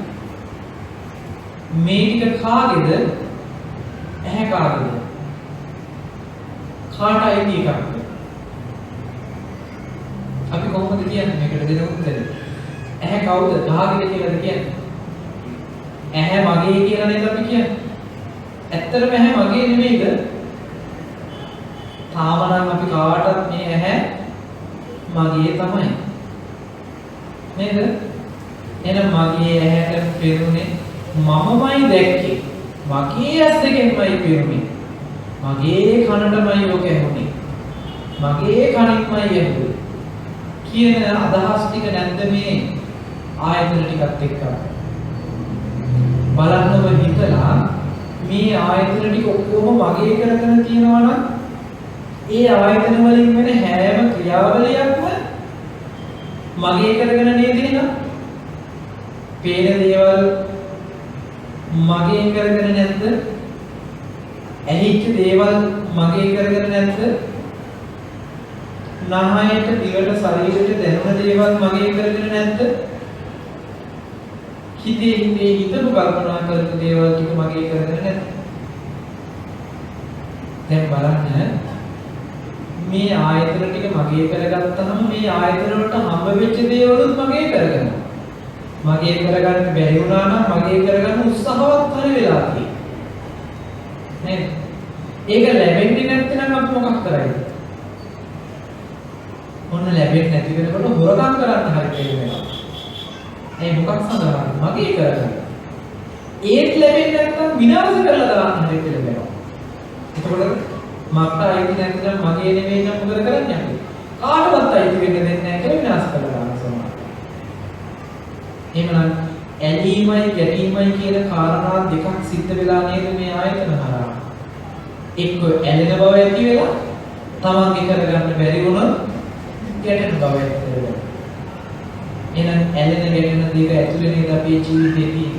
මේ ටික කාගේද? ඇහැ කාගේද? කාට අයිති එකක්ද? අපි කොහොමද කියන්නේ මේකට දෙන උත්තරේ? ඇහැ කවුද? කාගේද කියලාද කියන්නේ? ඇහැ මගේ කියලා නේද අපි කියන්නේ? ඇත්තටම ඇහැ මගේ නෙමෙයිද? තාම නම් අපි කාටවත් මේ ඇහැ මගේ තමයි. නේද? එහෙනම් මගේ ඇහැට පෙරුනේ මමමයි දැක්කේ. මගේ ඇස් දෙකෙන්මයි පෙරුනේ. මගේ කනටමයි ඔක ඇහුනේ. මගේ කනින්මයි ඇහුනේ. කියන අදහස් ටික නැද්ද මේ ආයතන ටිකත් එක්ක? බලන්න ඔබ හිතලා මේ ආයතන ටික ඔක්කොම මගේ කරගෙන තියෙනවා නම් ඒ ආයතන වලින් වෙන හැම ක්‍රියාවලියක්ම මගේ කරගෙන නේද එනවා? පේන දේවල් මගේ කරගෙන නැද්ද? ඇහිච්ච දේවල් මගේ කරගෙන නැද්ද? නහයට, දිවට, ශරීරයට දැනුණ දේවල් මගේ කරගෙන නැද්ද? හිතේ හිතපු කල්පනා කරපු දේවල් ටික මගේ කරගෙන නැද්ද? දැන් බලන්න මේ ආයතන ටික මගේ කරගත්තාම මේ ආයතන වලට හම්බ වෙච්ච දේවලුත් මගේ කරගන්නවා. මගේ කරගන්න බැරි වුණා නම් මගේ කරගන්න උත්සාහවත් හරි වෙලා තියෙන්නේ. නේද? ඒක ලැබෙන්නේ නැත්නම් අපි මොකක් කරයිද? මොන ලැබෙන්නේ නැති වෙනකොට හොරකම් කරන්න හරි වෙනවා. ඒ මොකක් සඳහාද? මගේ කරගන්න. ඒත් ලැබෙන්නේ නැත්නම් විනාශ කරලා දාන්න හරි වෙනවා. එතකොට මට අයිති නැත්නම් මගේ නෙවෙයි නම් මොකද කරන්නේ අපි? කාටවත් අයිති වෙන්න දෙන්නේ නැහැ කියලා විනාශ කරලා දානවා සමහර. එහෙමනම් ඇලීමයි ගැටීමයි කියන කාරණා දෙකක් සිද්ධ වෙලා නේද මේ ආයතන හරහා? එක්ක ඇලෙන බව ඇති වෙලා තමන්ගේ කරගන්න බැරි වුණොත් ගැටෙන බව ඇති වෙනවා. එහෙනම් ඇලෙන ගැටෙන දෙක ඇතුලේ නේද අපේ ජීවිතේදී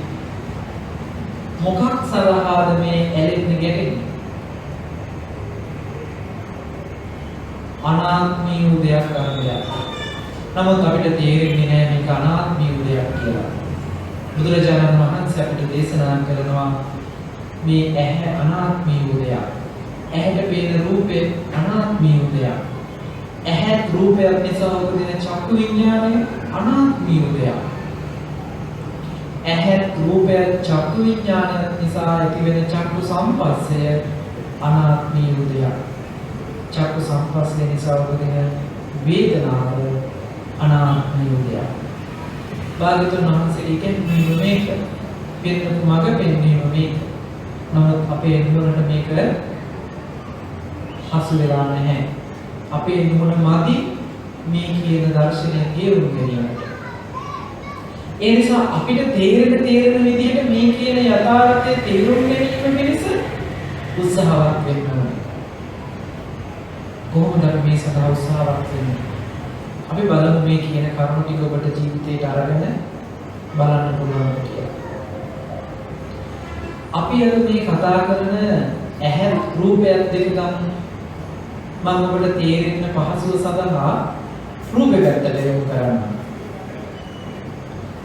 මොකක් සලහාද මේ ඇලෙන්නේ ගැටෙන්නේ? අනාත්මී වූ දෙයක් කරන්නේ. නමුත් අපිට තේරෙන්නේ නැහැ මේක අනාත්මී වූ දෙයක් කියලා. බුදුරජාණන් වහන්සේ අපිට දේශනා කරනවා මේ ඇහැ අනාත්මී වූ දෙයක්. ඇහැට පේන රූපේ අනාත්මී වූ දෙයක්. ඇහැ රූපයක් නිසා උපදින චක්කු විඥානය අනාත්මී වූ දෙයක්. ඇහැ රූපය චක්කු විඥානය නිසා ඇතිවෙන චක්කු සම්පස්සය අනාත්මී වූ දෙයක්. චක්කු සම්පස්සය නිසා උපදින වේදනාව අනාත්මී වූ දෙයක්. භාග්‍යවතුන් වහන්සේ කියන්නේ මේක පෙන්න මඟ පෙන්වීම මේක. නමුත් අපේ නුවණට මේක හසු වෙලා නැහැ. අපේ නුවණ මදි මේ කියන දර්ශනය තේරුම් ගැනීමට. ඒ නිසා අපිට තේරෙන විදිහට මේ කියන යථාර්ථය තේරුම් ගැනීම පිණිස උත්සාහවත් වෙන්න ඕනේ. කොහොමද මේ සඳහා උත්සාහවත් වෙන්නේ? අපි බලමු මේ කියන කරුණු ටික ඔබට ජීවිතේට අරගෙන බලන්න පුළුවන් කියලා. අපි අද මේ කතා කරන ඇහැ රූපයක් දෙක ගන්න මම ඔබට තේරෙන්න පහසුව සඳහා රූපේ පැත්තට යොමු කරන්න.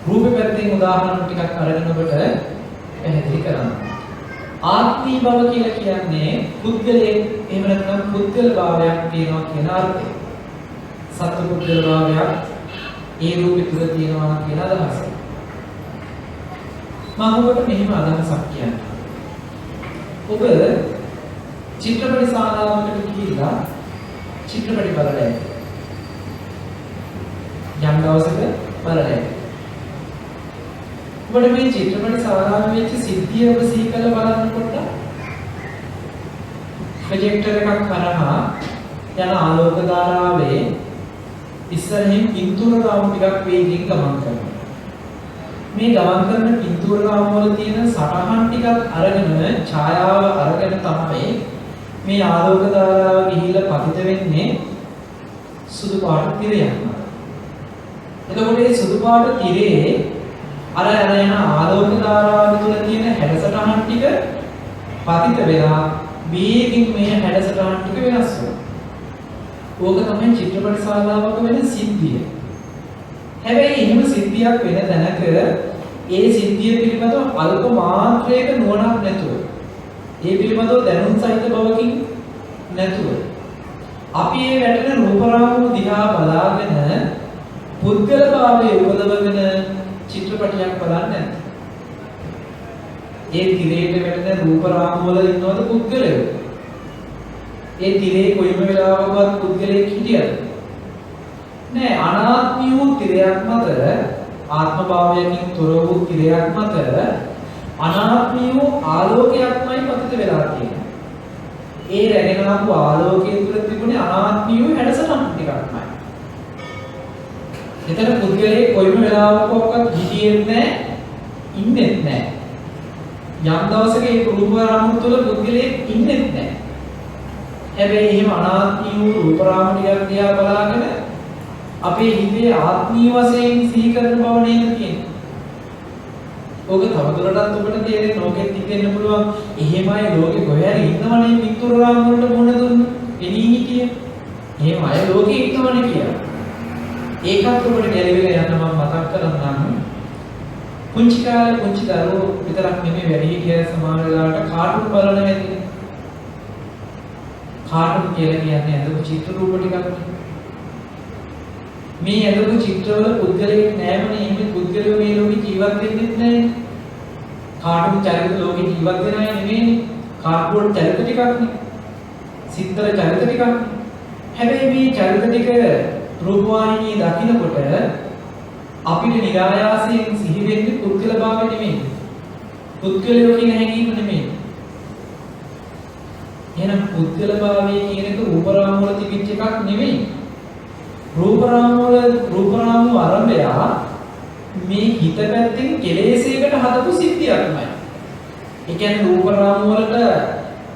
රූපේ පැත්තෙන් උදාහරණ ටිකක් අරගෙන ඔබට පැහැදිලි කරන්න. ආත්මී බව කියලා කියන්නේ පුද්ගලයේ එහෙම නැත්නම් පුද්ගල භාවයක් තියෙනවා කියන අර්ථය. සත්ව පුද්ගල භාවයක් ඒ රූපේ තුල තියෙනවා කියන අදහස. මම ඔබට මෙහිම අදහසක් කියන්නම්. ඔබ චිත්‍රපට ශාලාවකට ගිහිල්ලා චිත්‍රපට බලලා යම් දවසක බලලා ඔබට මේ චිත්‍රපට ශාලාවේ වෙච්ච සිද්ධිය ඔබ සිහි කරලා බලනකොට ප්‍රොජෙක්ටර් එකක් කරා යන ආලෝක ධාරාවේ ඉස්සරහින් පින්තූර රාමු ටිකක් වේගින් ගමන් කරනවා. මේ ගමන් කරන පින්තූර රාමු වල තියෙන සටහන් ටිකක් අරගෙන ඡායාව අරගෙන තමයි මේ ආලෝක ධාරාව ගිහිල්ලා පතිත වෙන්නේ සුදු පාට තිරයක්. එතකොට මේ සුදු පාට තිරේ අර යන ආලෝක ධාරාව තුළ තියෙන හැඩසටහන් ටික පතිත වෙලා වේගින් මේ හැඩසටහන් ටික වෙනස් වෙනවා. ඕක තමයි චිත්‍රපට ශාලාවක වෙන සිද්ධිය. හැබැයි එහෙම සිද්ධියක් වෙන තැනක ඒ සිද්ධිය පිළිබඳව අල්ප මාත්‍රයක නුවණක් නැතුව, ඒ පිළිබඳව දැනුම් සහිත බවකින් නැතුව අපි මේ වැටෙන රූප රාමු දිහා බලාගෙන පුද්ගල භාවයේ උපදවගෙන චිත්‍රපටයක් බලන්නේ නැද්ද? ඒ තිරේට වැටෙන රූප රාමු වල ඉන්නවද පුද්ගලයෝ? ඒ තිරේ කොයිම වෙලාවකවත් පුද්ගලයෙක් හිටියද? නෑ. අනාත්මී වූ තිරයක් මත, ආත්ම භාවයකින් තොර වූ තිරයක් මත අනාත්මී වූ ආලෝකයක්මයි පතිත වෙලා තියෙන්නේ. ඒ රැගෙන ආපු ආලෝකයේ තුල තිබුණේ අනාත්මී වූ හැඩසටහන් ටිකක්මයි. එතන පුද්ගලයෙක් කොයිම වෙලාවකවත් හිටියෙත් නෑ, ඉන්නෙත් නෑ. යම් දවසක ඒ රූප රාමු තුල පුද්ගලයෙක් ඉන්නෙත් නෑ. හැබැයි එහෙම අනාත්මී වූ රූප රාමු ටිකක් දිහා බලාගෙන අපේ හිතේ ආත්මීය වශයෙන් සිහි කරන බව නේද තියෙන්නේ. ඕක තවදුරටත් ඔබට තේරෙන්න ඕකෙත් හිතෙන්න පුළුවන්. එහෙමයි ලෝකේ කොහේ හරි ඉන්නවනේ මිතුරු රාම වලට මොන දුන්න. එනී හිටියේ. එහෙම අය ලෝකේ ඉන්නවනේ කියලා. ඒකත් ඔබට ගැලවිලා යන්න මම මතක් කරන්නම්. පුංචි කාලේ පුංචි දරුවෝ විතරක් නෙමෙයි වැඩිහිටිය සමාන වෙලාවට කාටුන් බලන හැටි. කාටුන් කියලා කියන්නේ අද චිත්‍ර රූප ටිකක්. මේ අදපු චිත්‍රවල පුද්ගලයෙක් නෑමනේ. මේ පුද්ගලයෝ මේ ලෝකේ ජීවත් වෙන්නේ නැහැ. කාටුන් චරිත ලෝකේ ජීවත් වෙන අය නෙමෙයි. කාර්ටූන් චරිත ටිකක්නේ. සිත්තර චරිත ටිකක්. හැබැයි මේ චරිත ටික රූපවාහිනිය දකින්නකොට අපිට නිරායාසයෙන් සිහි වෙන්නේ පුද්ගල භාවය නෙමෙයි. පුද්ගලයෝ කියන හැඟීම නෙමෙයි. එහෙනම් පුද්ගල භාවය කියන එක රූප රාමු වල තිබිච්ච එකක් නෙමෙයි. රූප රාමු ආරම්භය මේ හිත පැත්තෙන් කෙලෙසයකට හදපු සිද්ධියක්මයි. ඒ කියන්නේ රූප රාමු වලට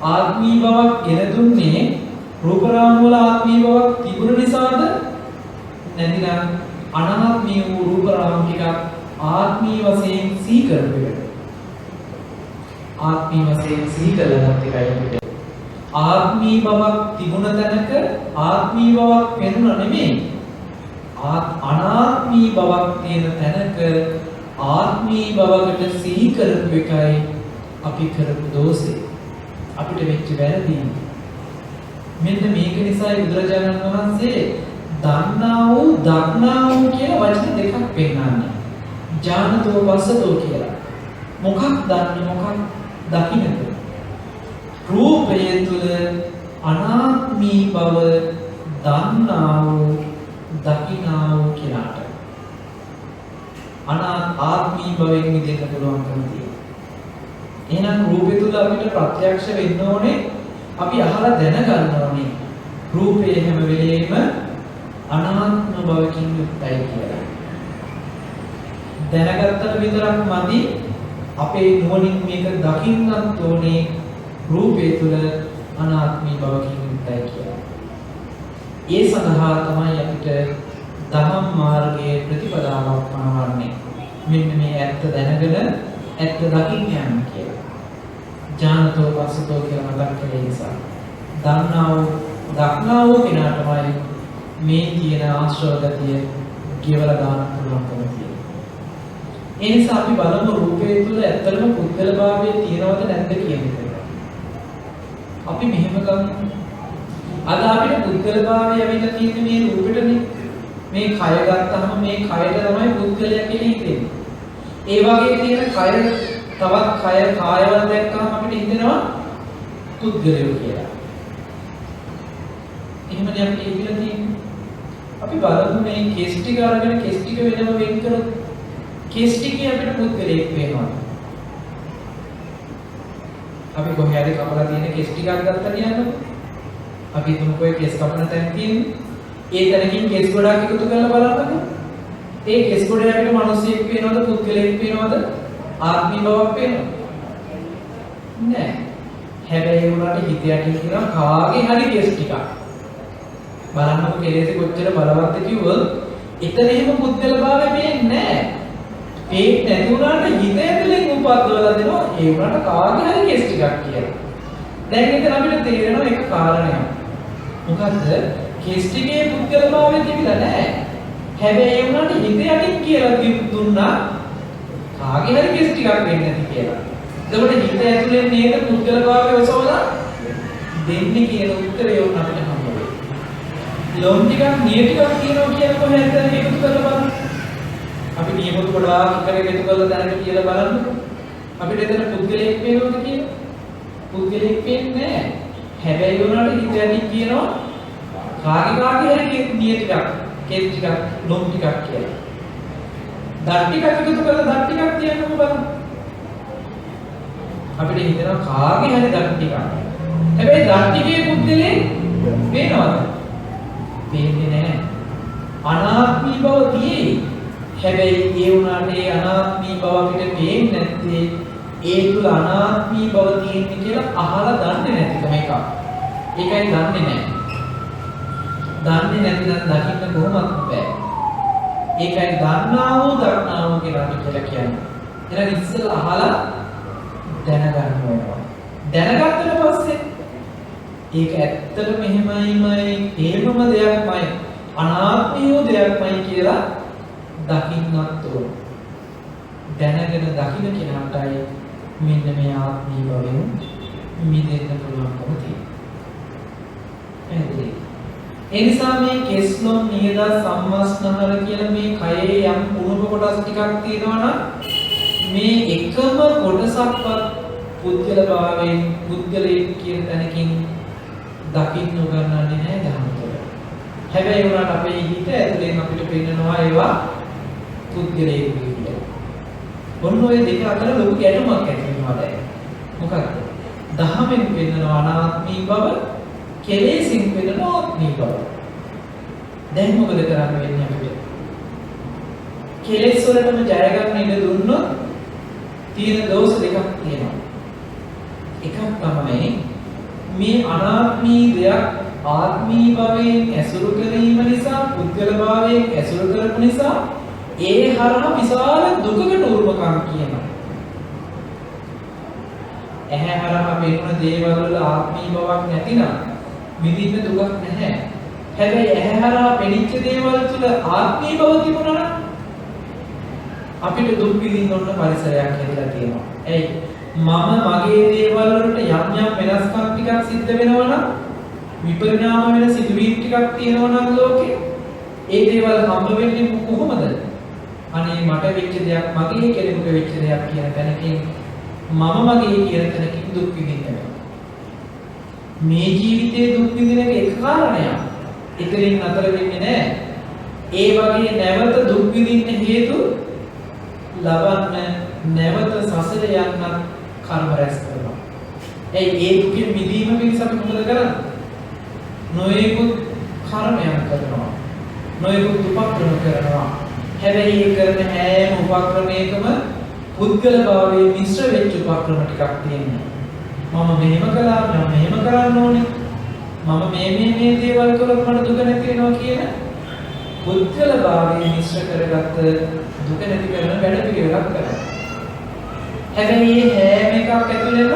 ආත්මී බවක් ගෙන දුන්නේ රූප රාමු වල ආත්මී බවක් තිබුණ නිසාද? නැතිනම් අනාත්මී වූ රූප රාමු ටික ආත්මී වශයෙන් සිහි කරපෙන්න. ආත්මී වශයෙන් සිහි කරගත් එකයි අපිට. ආත්මී බවක් තිබුණ තැනක ආත්මී බවක් පෙනුන නෙමෙයි. අනාත්මී බවක් තියෙන තැනක ආත්මී බවකට සිහි කරපු එකයි අපි කරපු දෝෂේ. අපිට වෙච්ච වැරදි. මෙන්න මේක නිසායි බුදුරජාණන් වහන්සේ දන්නා වූ දක්නා වූ කියන වචන දෙකක් පෙන්නන්නේ. ඥානතෝ වස්සතෝ කියලා. මොකක් දන්නේ මොකක් දකින්නද? රූපය තුල අනාත්මී බව දන්නා වූ දකින්නා වූ කියලාට ආත්මී භවෙන් මිදෙන්න පුළුවන්කම තියෙනවා. එහෙනම් රූපය තුල අපිට ප්‍රත්‍යක්ෂ වෙන්න ඕනේ, අපි අහලා දැනගන්න ඕනේ රූපය හැම වෙලේම අනාත්ම භවකින් යුක්තයි කියලා. දැනගත්තට විතරක් මදි, අපේ නුවණින් මේක දකින්නත් ඕනේ රූපය තුල අනාත්මී බවකින් යුක්තයි කියලා. ඒ සඳහා තමයි අපිට ධම්ම මාර්ගයේ ප්‍රතිපදාවක් පනවන්නේ. මෙන්න මේ ඇත්ත දැනගෙන ඇත්ත දකින්න යන්න කියලා. ඥානතෝ පස්සතෝ කියලා මතක් කළේ නිසා. දක්නා වූ කෙනා තමයි මේ තියෙන ආශ්‍රව ගතිය කියවලා දාන්න පුළුවන්කම තියෙන්නේ. ඒ නිසා අපි බලමු රූපය තුල ඇත්තටම පුද්ගල භාවයේ තියෙනවද නැද්ද කියන එක. අපි මෙහෙම ගමු. අද අපිට පුද්ගල භාවය ඇවිල්ලා තියෙන්නේ මේ රූපෙටනේ. මේ කය ගත්තාම මේ කයට තමයි පුද්ගලයා කියලා හිතෙන්නේ. ඒ වගේ තියෙන කය තවත් කායවල දැක්කම අපිට හිතෙනවා පුද්ගලයෝ කියලා. එහෙමනේ අපිට හිතලා තියෙන්නේ. අපි බලමු මේ කෙස් ටික අරගෙන කෙස් ටික වෙනම වෙන් කරොත් කෙස් ටිකේ අපිට පුද්ගලයෙක් වෙනවා. අපි කොහේ හරි කපලා තියෙන කෙස් ටිකක් ගත්තා කියන්නකො. අපි තුමුකෝ කෙස් කපන තැන තියෙන්නේ. ඒ තැනකින් කෙස් ගොඩක් එකතු කරලා බලන්නකො. ඒ කෙස් ගොඩේ අපිට මිනිස්සෙක් වෙනවද, පුද්ගලයෙක් වෙනවද, ආත්මී බවක් වෙනවද? නෑ. හැබැයි උනාට හිත යටින් කියන කාගේ හරි කෙස් ටිකක්. බලන්නකො කෙලෙස් කොච්චර බලවත්ද කිව්වොත් එතන එහෙම පුද්ගල භාවය වෙන්නේ නෑ. ඒ නැති උනාට හිත ඇතුලෙන් උපද්දවලා දෙනවා. ඒ උනාට කාගේ හරි කෙස් ටිකක් කියලා. දැන් එතන අපිට තේරෙනවා එක කාරණයක්. මොකද්ද? කෙස් ටිකේ පුද්ගල භාවය තිබිලා නෑ. හැබැයි ඒ උනාට හිත යටින් කියලා දුන්නා කාගේ හරි කෙස් ටිකක් වෙන්නේ නැති කියලා. එතකොට හිත ඇතුලේ නේද පුද්ගලභාවය ඔසවලා දෙන්නේ කියන උත්තරය උන් අපිට හම්බ වෙයි. ලොම් ටිකක් නිය ටිකක් කියනවා කියන කොහේද එකතු කරලා බලන්න. අපි නියමතු ගොඩාක් කරගෙන එකතු කරලා දැනට කියලා බලන්නකො. අපිට එතන පුද්ගලයෙක් පේනවද කියලා? පුද්ගලයෙක් පේන්නේ නැහැ. හැබැයි උනාට හිත ඇති කියනවා කාගේ හරි නිය ටිකක්, කෙස් ටිකක්, ලොම් ටිකක් කියලා. දත් ටිකක් එකතු කරලා දත් ටිකක් තියන්නකො බලන්න. අපිට හිතෙනවා කාගේ හරි දත් ටිකක්. හැබැයි දත් ටිකේ පුද්ගලයෙක් පේනවද? පේන්නේ නැහැ. අනාත්මී බව තියෙයි. හැබැයි ඒ වුණාට ඒ අනාත්මී බව අපිට පේන්නේ නැත්තේ ඒ තුල අනාත්මී බව තියෙන්නේ කියලා අහලා දන්නේ නැතිකම එකක්. ඒකයි දන්නේ නැහැ. දන්නේ නැතිනම් දකින්න කොහොමද බෑ. ඒකයි දන්නා වූ කියලා අපි කියලා කියන්නේ. එහෙනම් ඉස්සෙල්ලා අහලා දැනගන්න ඕනවා. දැනගත්තට පස්සේ ඒක ඇත්තට මෙහෙමයි හේමම දෙයක්මයි අනාත්මීය දෙයක්මයි කියලා දකින්නත් ඕන. දැනගෙන දකින්න කෙනාටයි මෙන්න මේ ආත්මීය බවෙන් මිදෙන්න පුළුවන්කම තියෙනවා. ඒ නිසා මේ කෙස්ලොම් නියද සම්මස්නහර කියලා මේ කයේ යම් කුණුක කොටස් ටිකක් තියෙනවා නම් මේ එකම කොටසක්වත් පුද්ගලභාවයෙන් පුද්ගලයෙක් කියන තැනකින් දකින්න උගන්වන්නේ නැහැ ධර්ම තුළ. හැබැයි උනාට අපේ හිත ඇතුලෙන් අපිට පේනවා ඒවා පුද්ගලයෙක් කියලා. ඔන්න ඔය දෙක අතර ලොකු ගැටුමක් ඇති වෙනවා දැන්. මොකක්ද? දහමෙන් පෙන්නනවා අනාත්මී බව, කෙලෙසින් පෙන්නනවා ආත්මී බව. දැන් මොකද කරන්න වෙන්නේ අපිට? කෙලෙස් වලටම ජය ගන්න ඉඩ දුන්නොත් තියෙන දෝෂ දෙකක් තියෙනවා. එකක් තමයි මේ අනාත්මී දෙයක් ආත්මී භවයෙන් ඇසුරු කිරීම නිසා පුද්ගල භාවයෙන් ඇසුරු කරපු නිසා ඒ හරහා විශාල දුකකට උරුමකම් කියනවා. ඇහැ හරහා පෙනුන දේවල් වල ආත්මී බවක් නැතිනම් විඳින්න දුකක් නැහැ. හැබැයි ඇහැ හරහා පෙනිච්ච දේවල් තුළ ආත්මී බව තිබුණා නම් අපිට දුක් විඳින්න ඕන පරිසරයක් හැදලා තියෙනවා. එයි මම මගේ දේවල් වලට යම් වෙනස්කම් ටිකක් සිද්ධ වෙනවා නම් විපරිණාම වෙන සිදුවීම් ටිකක් තියෙනවා නම් ලෝකේ ඒ දේවල් හම්බ වෙන්නේ කොහොමද? අනේ මට වෙච්ච දෙයක් මගේ කෙනෙකුට වෙච්ච දෙයක් කියන තැනකින් මම මගේ කියන තැනකින් දුක් විඳිනවා. මේ ජීවිතයේ දුක් විඳින එක කාරණයක්. ඉතින් නතර වෙන්නේ නැහැ. ඒ වගේ නැවත දුක් විඳින්න හේතු ලබන්න නැවත සසර යන්න කර්ම රැස් කරනවා. ඒ දුකින් මිදීම පිණිස අපි මොකද කරන්නේ? නොයෙකුත් කර්මයන් කරනවා. නොයෙකුත් උපක්‍රම කරනවා. හැබැයි ඒ කරන හැම උපක්‍රමයකම පුද්ගල භාවයේ මිශ්‍ර වෙච්ච උපක්‍රම ටිකක් තියෙනවා. මම මෙහෙම කළා, මම මෙහෙම කරන්න ඕනේ. මම මේ දේවල් කළොත් මට දුක නැති වෙනවා කියන පුද්ගල භාවයේ මිශ්‍ර කරගත්ත දුක නැති කරන වැඩ පිළිවෙලක් කරනවා. හැබැයි මේ හැම එකක් ඇතුළේම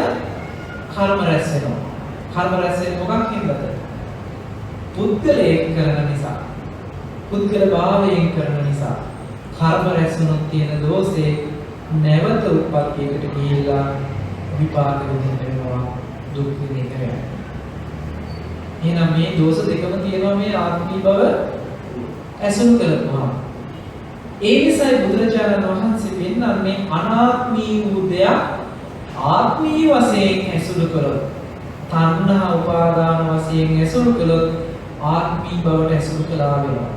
කර්ම රැස් වෙනවා. කර්ම රැස් වෙන්නේ මොකක් හින්දාද? පුද්ගලයෙක් කරන නිසා. පුද්ගල භාවයෙන් කරන නිසා කර්ම රැස් වුණොත් තියෙන දෝෂේ නැවත උත්පත්තියකට ගිහිල්ලා විපාක විඳින්න වෙනවා, දුක් විඳින්න වෙනවා. එහෙනම් මේ දෝෂ දෙකම තියෙනවා මේ ආත්මී බව ඇසුරු කරපුවාම. ඒ නිසායි බුදුරජාණන් වහන්සේ පෙන්වන්නේ අනාත්මී වූ දෙයක් ආත්මී වශයෙන් ඇසුරු කළොත්, තණ්හා උපාදාන වශයෙන් ඇසුරු කළොත් ආත්මී බවට ඇසුරු කළා වෙනවා.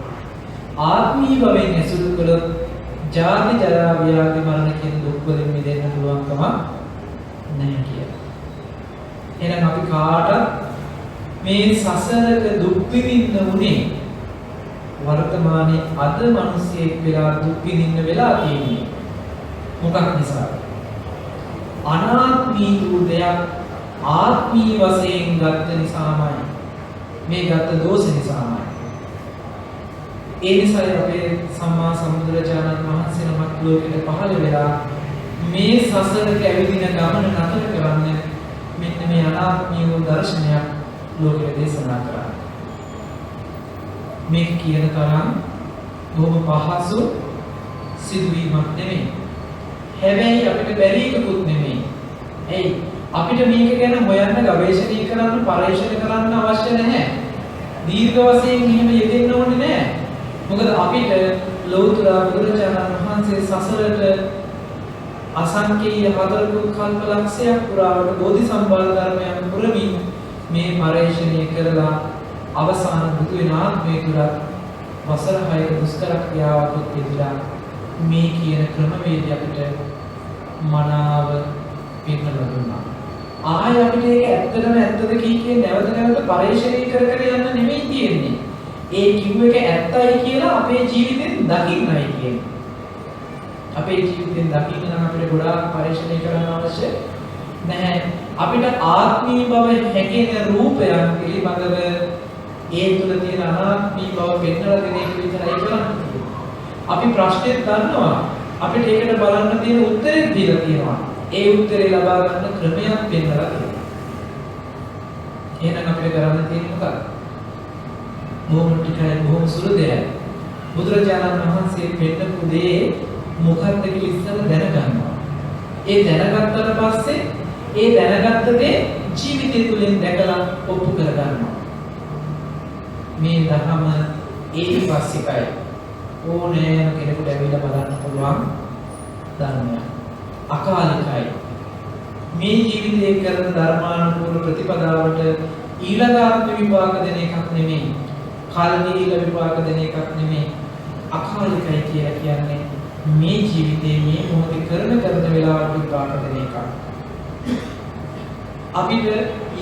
ආත්මී භවෙන් ඇසුරු කළොත් ජාති ජරා ව්‍යාධි මරණ කියන දුක් වලින් මිදෙන්න පුළුවන්කම නැහැ කියලා. එහෙනම් අපි කාටත් මේ සසරක දුක් විඳින්න උනේ වර්තමානයේ අද මිනිස්සෙක් වෙලා දුක් විඳින්න වෙලා තියෙන්නේ මොකක් නිසාද? අනාත්මී වූ දෙයක් ආත්මී වශයෙන් ගත්ත නිසාමයි. මේ ගත්ත දෝෂ නිසාමයි. ඒ නිසා අපේ සම්මා සම්බුදුරජාණන් වහන්සේ නමක් ලෝකෙට පහළ වෙලා මේ සසරක ඇවිදින ගමන නතර කරන්න මෙන්න මේ අනාත්මී වූ දර්ශනයක් ලෝකෙට දේශනා කරා. මේක කියන තරම් බොහොම පහසු සිදුවීමක් නෙමෙයි. හැබැයි අපිට බැරි එකකුත් නෙමෙයි. එයි අපිට මේක ගැන හොයන්න ගවේෂණය කරන්න පරීක්ෂණ කරන්න අවශ්‍ය නැහැ. දීර්ඝ වශයෙන් මෙහෙම යෙදෙන්න ඕනේ නැහැ. මොකද අපිට ලෞතර බුදුරජාණන් වහන්සේ සසරට අසංකේය හතරකුත් කල්පලක්ෂයක් පුරාවට බෝධිසම්භාර ධර්මයන් පුරමින් මේ පරීක්ෂණය කරලා අවසාන බුදු වෙන ආත්මය තුලත් වසර 6ක දුෂ්කර ක්‍රියාවක් යෙදලා මේ කියන ක්‍රමවේදය අපිට මනාව පෙන්නලා දුන්නා. ආය අපිට ඒක ඇත්තටම ඇත්තද කී නැවත නැවත පරීක්ෂණය කර කර යන්න නෙමෙයි තියෙන්නේ. ඒ කිව්ව එක ඇත්තයි කියලා අපේ ජීවිතෙන් දකින්නයි කියන්නේ. අපේ ජීවිතෙන් දකින්න නම් අපිට ගොඩාක් පරීක්ෂණය කරන්න අවශ්‍ය නැහැ. අපිට ආත්මී බව හැකෙන රූපයන් පිළිබඳව ඒ තුල තියෙන අනාත්මී බව පෙන්වලා දෙන එක විතරයි කරන්නේ. අපි ප්‍රශ්නෙත් දන්නවා. අපිට ඒකට බලන්න තියෙන උත්තරේ දීලා තියෙනවා. ඒ උත්තරේ ලබා ගන්න ක්‍රමයක් පෙන්වලා තියෙනවා. එහෙනම් අපිට කරන්න තියෙන්නේ මොකක්ද? බොහොම ටිකයි බොහොම සුළු දෙයක්. බුදුරජාණන් වහන්සේ පෙන්නපු දේ මොකක්ද කියලා ඉස්සර දැනගන්නවා. ඒ දැනගත්තට පස්සේ ඒ දැනගත්ත දේ ජීවිතය තුළින් දැකලා ඔප්පු කරගන්නවා. මේ ධර්ම ඒකපස්සිකයි. ඕනෑම කෙනෙකුට ඇවිල්ලා බලන්න පුළුවන් ධර්මයක්. අකාලිකයි. මේ ජීවිතයේ කරන ධර්මානුකූල ප්‍රතිපදාවට ඊළඟාත්ම විපාක දෙන එකක් නෙමෙයි. කාලනීල විපාක දෙන එකක් නෙමෙයි. අකාලිකයි කියලා කියන්නේ මේ ජීවිතයේ මේ මොහොතේ කරන වෙලාවට විපාක දෙන එකක්. අපිට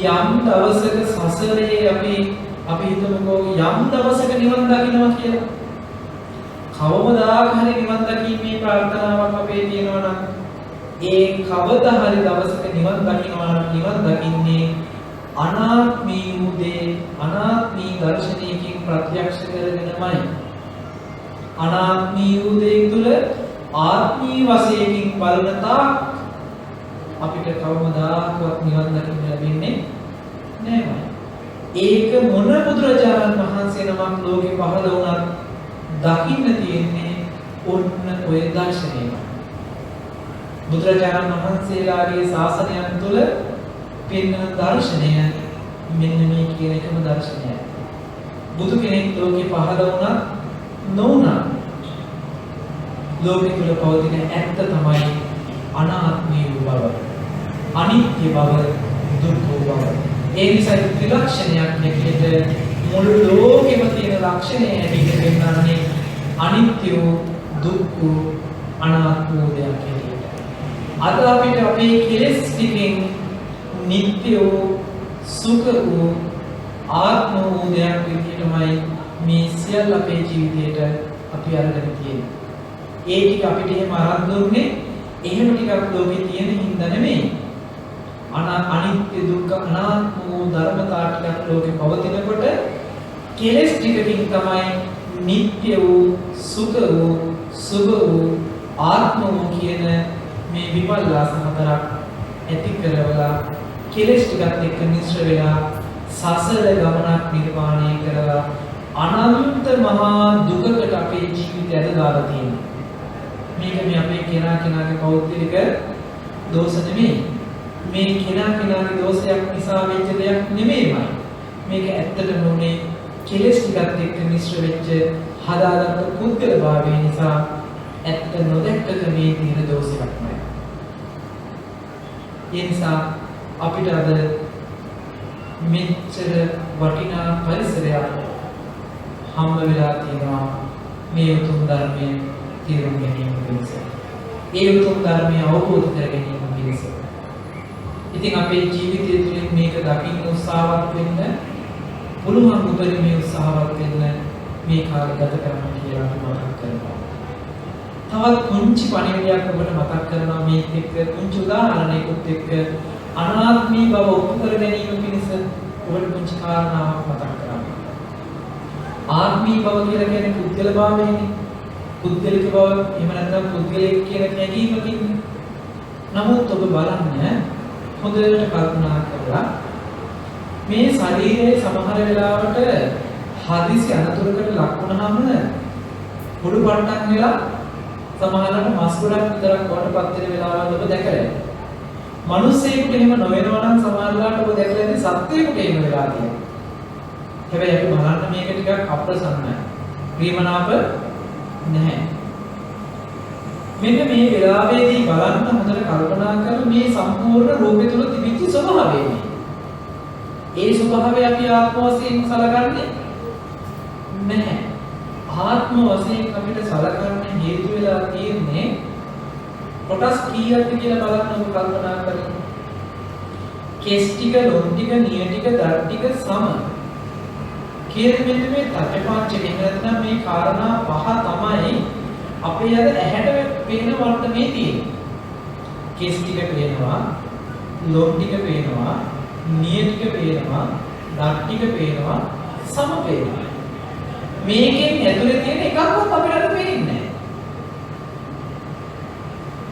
යම් දවසක සසරේ අපි හිතමුකෝ යම් දවසක නිවන් දකින්නවා කියලා. කවමදාක හරි නිවන් දකිීමේ ප්‍රාර්ථනාවක් අපේ තියෙනවා නම් ඒ කවදා හරි දවසක නිවන් දකින්නවා නම් නිවන් දකින්නේ අනාත්මී උදේ අනාත්මී දර්ශනයකින් ප්‍රත්‍යක්ෂ කරගෙනමයි. අනාත්මී උදේ තුල ආත්මී වශයෙන් බලන තාක් අපිට කවමදාකවත් නිවන් දකින්න ලැබෙන්නේ නැහැ. ඒක මොන බුදුරජාණන් වහන්සේ නමක් ලෝකේ පහළ වුණත් දකින්න තියෙන්නේ ඔන්න ඔය දර්ශනයයි. බුදුරජාණන් වහන්සේලාගේ ශාසනයන් තුළ පෙන්වන දර්ශනය මෙන්න මේ කියන එකම දර්ශනයයි. බුදු කෙනෙක් ලෝකේ පහළ වුණත් නොවුණත් ලෝකෙ තුල පවතින ඇත්ත තමයි අනාත්මී බව, අනිත්‍ය බව, දුක්ඛ බව. ඒ නිසා ත්‍රිලක්ෂණයක් නැකෙට මුළු ලෝකෙම තියෙන ලක්ෂණය ඇටිට පෙන්වන්නේ අනිත්‍ය, දුක්ඛ, අනාත්ම දෙයක් හැටියට. අද අපිට අපේ කෙලෙස් ටිකෙන් නිට්ටය, සුඛ වූ ආත්ම වූ දෙයක් විදිහටමයි මේ සියල්ල අපේ ජීවිතේට අපි අරගෙන තියෙන්නේ. ඒ ටික අපිට එහෙම අරන් දුන්නේ එහෙම ටිකක් ලෝකේ තියෙන හින්දා නෙමෙයි. අනිත්‍ය, දුක්ඛ, අනාත්ම වූ ධර්මතා ටිකක් ලෝකේ පවතිනකොට කෙලෙස් ටිකකින් තමයි නිට්ටය වූ, සුඛ වූ, සුභ වූ, ආත්ම වූ කියන මේ විපල්ලාස හතරක් ඇති කරවලා කෙලෙස් ටිකත් එක්ක මිශ්‍ර වෙලා සසර ගමනක් නිර්මාණය කරලා අනන්ත මහා දුකකට අපේ ජීවිතය ඇද දාලා තියෙනවා. මේක මේ අපේ කෙනාගේ පෞද්ගලික දෝෂ නෙමෙයි. මේ කෙනාගේ දෝෂයක් නිසා වෙච්ච දෙයක් නෙමෙයිමයි. මේක ඇත්තටම උනේ කෙලෙස් ටිකත් එක්ක මිශ්‍ර වෙච්ච හදාගත්ත පුද්ගල භාවය නිසා ඇත්ත නොදැක්ක මේ තියෙන දෝෂයක්මයි. ඒ නිසා අපිට අද මෙච්චර වටිනා පරිසරයක් හම්බ වෙලා තියෙනවා මේ උතුම් ධර්මයේ තේරුම් ගැනීම පිණිස. ඒ උතුම් ධර්මය අවබෝධ කර ගැනීම පිණිස. ඉතින් අපේ ජීවිතය තුළින් මේක දකින්න උත්සාහවත් වෙන්න පුළුවන් උපරිමයේ උත්සාහවත් වෙන්න මේ කාලය ගත කරන්න කියලා අපි මතක් කරනවා. තවත් පුංචි පණිවිඩයක් ඔබට මතක් කරනවා මේක එක්ක පුංචි උදාහරණයකට එක්ක අනාත්මී බව ඔප්පු කර ගැනීම පිණිස ඔබට පුංචි කාරණාවක් මතක් කරනවා. ආත්මී බව කියලා කියන්නේ පුද්ගල භාවයනේ. පුද්ගලික බව එහෙම නැත්නම් පුද්ගලයෙක් කියන කැගීමකින්. නමුත් ඔබ බලන්න හොඳට කල්පනා කරලා මේ ශරීරයේ සමහර වෙලාවට හදිසි අනතුරකට ලක් වුණාම පොඩු පට්ටක් වෙලා සමහරවිට මස් ගොඩක් විතරක් වඩපත් වෙන වෙලාවල් ඔබ දැකලා ඇති. මිනිස්සෙකුට එහෙම නොවෙනවා නම් සමහරවිට ඔබ දැකලා ඇති සත්වයකට එහෙම වෙලා තියෙනවා. හැබැයි අපි බලන්න මේක ටිකක් අප්‍රසන්නයි. ප්‍රියමනාප නැහැ. මෙන්න මේ වෙලාවේදී බලන්න හොඳට කල්පනා කරලා මේ සම්පූර්ණ රූපය තුල තිබිච්ච ස්වභාවය මේ. ඒ ස්වභාවය අපි ආත්ම වශයෙන් සලකන්නේ නැහැ. ආත්ම වශයෙන් අපිට සලකන්න හේතු වෙලා තියෙන්නේ කොටස් කීයක්ද කියලා බලන්න ඔබ කල්පනා කරන්න. කෙස් ටික, ලොම් ටික, නිය ටික, දත් ටික සම. කියන මෙන්න මේ තටපාච්චකේ නැත්නම් මේ කාරණා පහ තමයි අපේ අද ඇහැට පේන වර්තමේ තියෙන්නේ. කෙස් ටික පේනවා, ලොම් ටික පේනවා, නිය ටික පේනවා, දත් ටික පේනවා, සම පේනවා. මේකෙන් ඇතුලේ තියෙන එකක්වත් අපිට පේන්නේ නැහැ.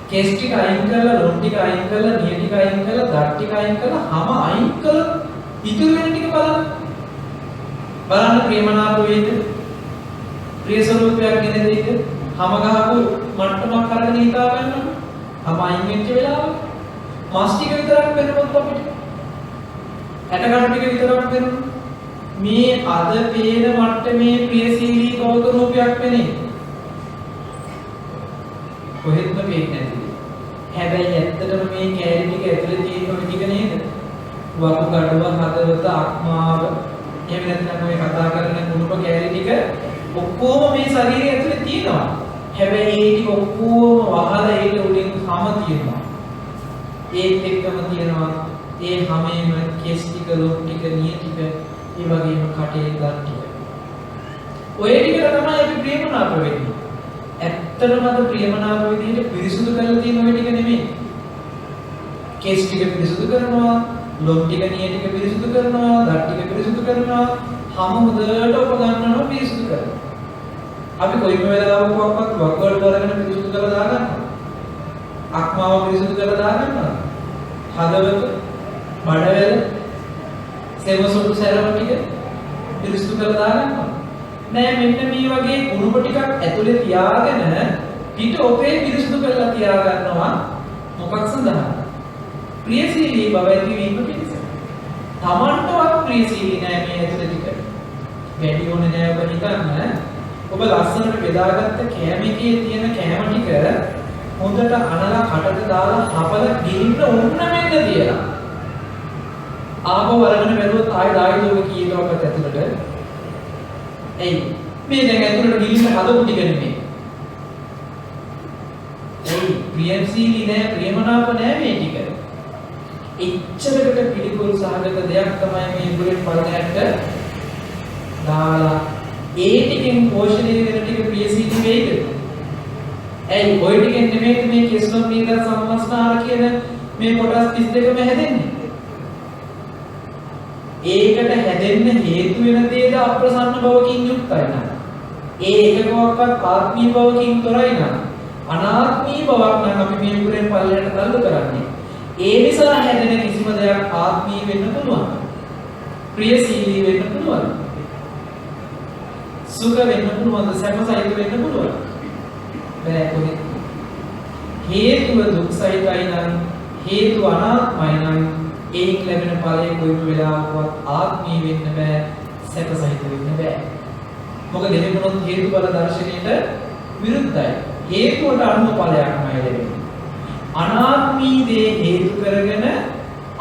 කෙස් ටික අයින් කරලා, ලොම් ටික අයින් කරලා, නිය ටික අයින් කරලා, දත් ටික අයින් කරලා, හැම අයින් කරලා ඉතුරු වෙන ටික බලන්න. බලන්න ප්‍රේමනාප වේද? ප්‍රිය ස්වરૂපයක් ගෙන දෙයිද? හැම ගහපු මට්ටමක් අරගෙන හිතා ගන්නවා. හැම අයින් වෙච්ච වෙලාවක මාස් ටික විතරක් වෙනකොට අපිට ඇටකඩ ටික විතරක් වෙනවා. මේ අද පේන මට්ටමේ ප්‍රියශීලී කවක රූපයක් වෙන්නේ. කොහෙත්ම පේන්නේ නැති. හැබැයි ඇත්තටම මේ කැලේ ටික ඇතුලේ තියෙන ඔය ටික නේද? වකුගඩුව, හදවත, අක්මාව, එහෙම නැත්නම් ඔය කතා කරන කුණුප කැලේ ටික ඔක්කොම මේ ශරීරය ඇතුලේ තියෙනවා. හැබැයි ඒ ටික ඔක්කොම වහලා ඒක උඩින් හැම තියෙනවා. ඒත් එක්කම තියෙනවා ඒ හැමෙම කෙස් ටික, ලොම් ටික, නිය ටික, ඒ වගේම කටේ දත් ටික. ඔය ටිකට තමයි අපි ප්‍රියමනාප වෙන්නේ. ඇත්තටම අද ප්‍රියමනාප විදිහට පිරිසුදු කරලා තියෙන ඔය ටික නෙමෙයි. කෙස් ටික පිරිසුදු කරනවා, ලොම් ටික, නිය ටික පිරිසුදු කරනවා, දත් ටික පිරිසුදු කරනවා, හැම හොඳට ඔප ගන්නනවා, පිරිසුදු කරනවා. අපි කොයිම වෙලාවකවත් වකුගඩු වරගෙන පිරිසුදු කරලා දාගන්නවා. අක්මාව පිරිසුදු කරලා දාගන්නවා. හදවත, බඩවැල, සෙවසොටු සැරව ටික පිරිසුදු කරලා දාගන්නවා. නෑ මෙන්න මේ වගේ කුණුප ටිකක් ඇතුලේ තියාගෙන පිට ඔපේ පිරිසුදු කරලා තියා ගන්නවා. මොකක් සඳහාද? ප්‍රියශීලී බව ඇතිවීම පිණිස. තමන්ටවත් ප්‍රියශීලී නෑ මේ ඇතුලේ ටික. වැඩි ඕනේ නෑ ඔබ හිතන්න. ඔබ ලස්සනට බෙදාගත්ත කෑම එකේ තියෙන කෑම ටික හොඳට අනලා කටට දාලා හපලා ගිලින්න ඕන්න මෙන්න තියලා. ආපහු වරගෙන බැලුවොත් ආයෙ දායිද ඔබ කීයකවත් ඇතුලට. එයි මේ දැන් ඇතුලට ගිලින්න හදපු ටික නෙමෙයි. එයි ප්‍රියශීලී නෑ, ප්‍රියමනාප නෑ මේ ටික. එච්චරකට පිළිකුල් සහගත දෙයක් තමයි මේ බුලට් පල්ලයට දාලා ඒ ටිකෙන් පෝෂණය වෙන ටික ප්‍රියශීලී වෙයිද? ඇයි ඔය ටිකෙන් නෙමෙයි මේ කෙස්ලොම් නීද සම්මස්නාර කියන මේ කොටස් 32ම හැදෙන්නේ. ඒකට හැදෙන්න හේතු වෙන දේද අප්‍රසන්න බවකින් යුක්තයි නේද? ඒ එකකවත් ආත්මීය බවකින් තොරයි නේද? අනාත්මී බවක් නම් අපි මේ පුරෙන් පල්ලයට තල්ලු කරන්නේ. ඒ නිසා හැදෙන කිසිම දෙයක් ආත්මීය වෙන්න පුළුවන්. ප්‍රියශීලී වෙන්න පුළුවන්. සුඛ වෙන්න පුළුවන්, සැපසහිත වෙන්න පුළුවන්. බෑ කොහෙත්. හේතුව දුක් සහිතයි නම්, හේතුව අනාත්මයි නම් ඒක ලැබෙන ඵලයේ කොයිම වෙලාවකවත් ආත්මී වෙන්න බෑ, සැපසහිත වෙන්න බෑ. මොකද එහෙමනොත් හේතුඵල දර්ශනයට විරුද්ධයි. හේතුවට අනුව ඵලයක්මයි ලැබෙන්නේ. අනාත්මී දේ හේතු කරගෙන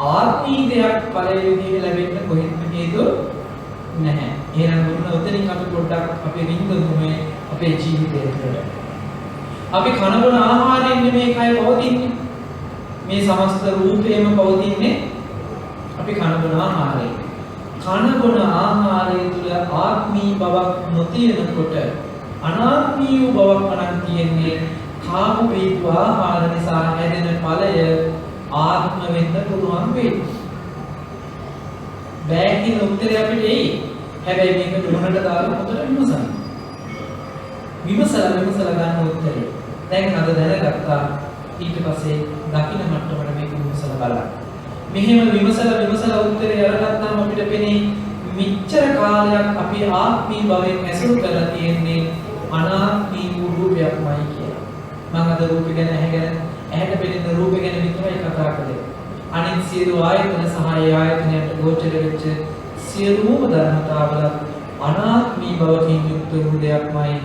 ආත්මී දෙයක් ඵලයේ විදිහට ලැබෙන්න කොහෙත්ම හේතු නැහැ. එහෙනම් මොන උතනින් අපි පොඩ්ඩක් අපේ විඳිනුනේ අපේ ජීවිතය තුළ. අපි කන බොන ආහාරයෙන් මේ කය පවතින්නේ. මේ සමස්ත රූපේම පවතින්නේ අපි කන බොන ආහාරයෙන්. කන බොන ආහාරය තුළ ආත්මී බවක් නොතියනකොට අනාත්මී වූ බවක් අනන් තියෙන්නේ. කාම වේතු ආහාර නිසා හැදෙන ඵලය ආත්ම වෙන්න පුළුවන් වෙයි. බෑ කියන උත්තරය අපිට එයි. හැබැයි මේක දුරකට දාලා හොඳට විමසන්න. විමසලා ගන්න උත්තරේ. දැන් අද දැනගත්තා. ඊට පස්සේ දකින්න මට්ටමට මේක විමසලා බලන්න. මෙහෙම විමසලා උත්තරේ අරගත්තාම අපිට පෙනේ මිච්ඡර කාලයක් අපි ආත්මී භවයෙන් ඇසුරු කරලා තියෙන්නේ අනාත්මී වූ රූපයක්මයි කියලා. මම අද රූප ගැන ඇහැට පෙනෙන රූප ගැන විතරයි කතා කළේ. අනිත් සියලු ආයතන සහ ඒ ආයතනයට ගෝචර වෙච්ච සියලුම ධර්මතාවල අනාත්මී බවකින් යුක්ත වූ දෙයක්මයි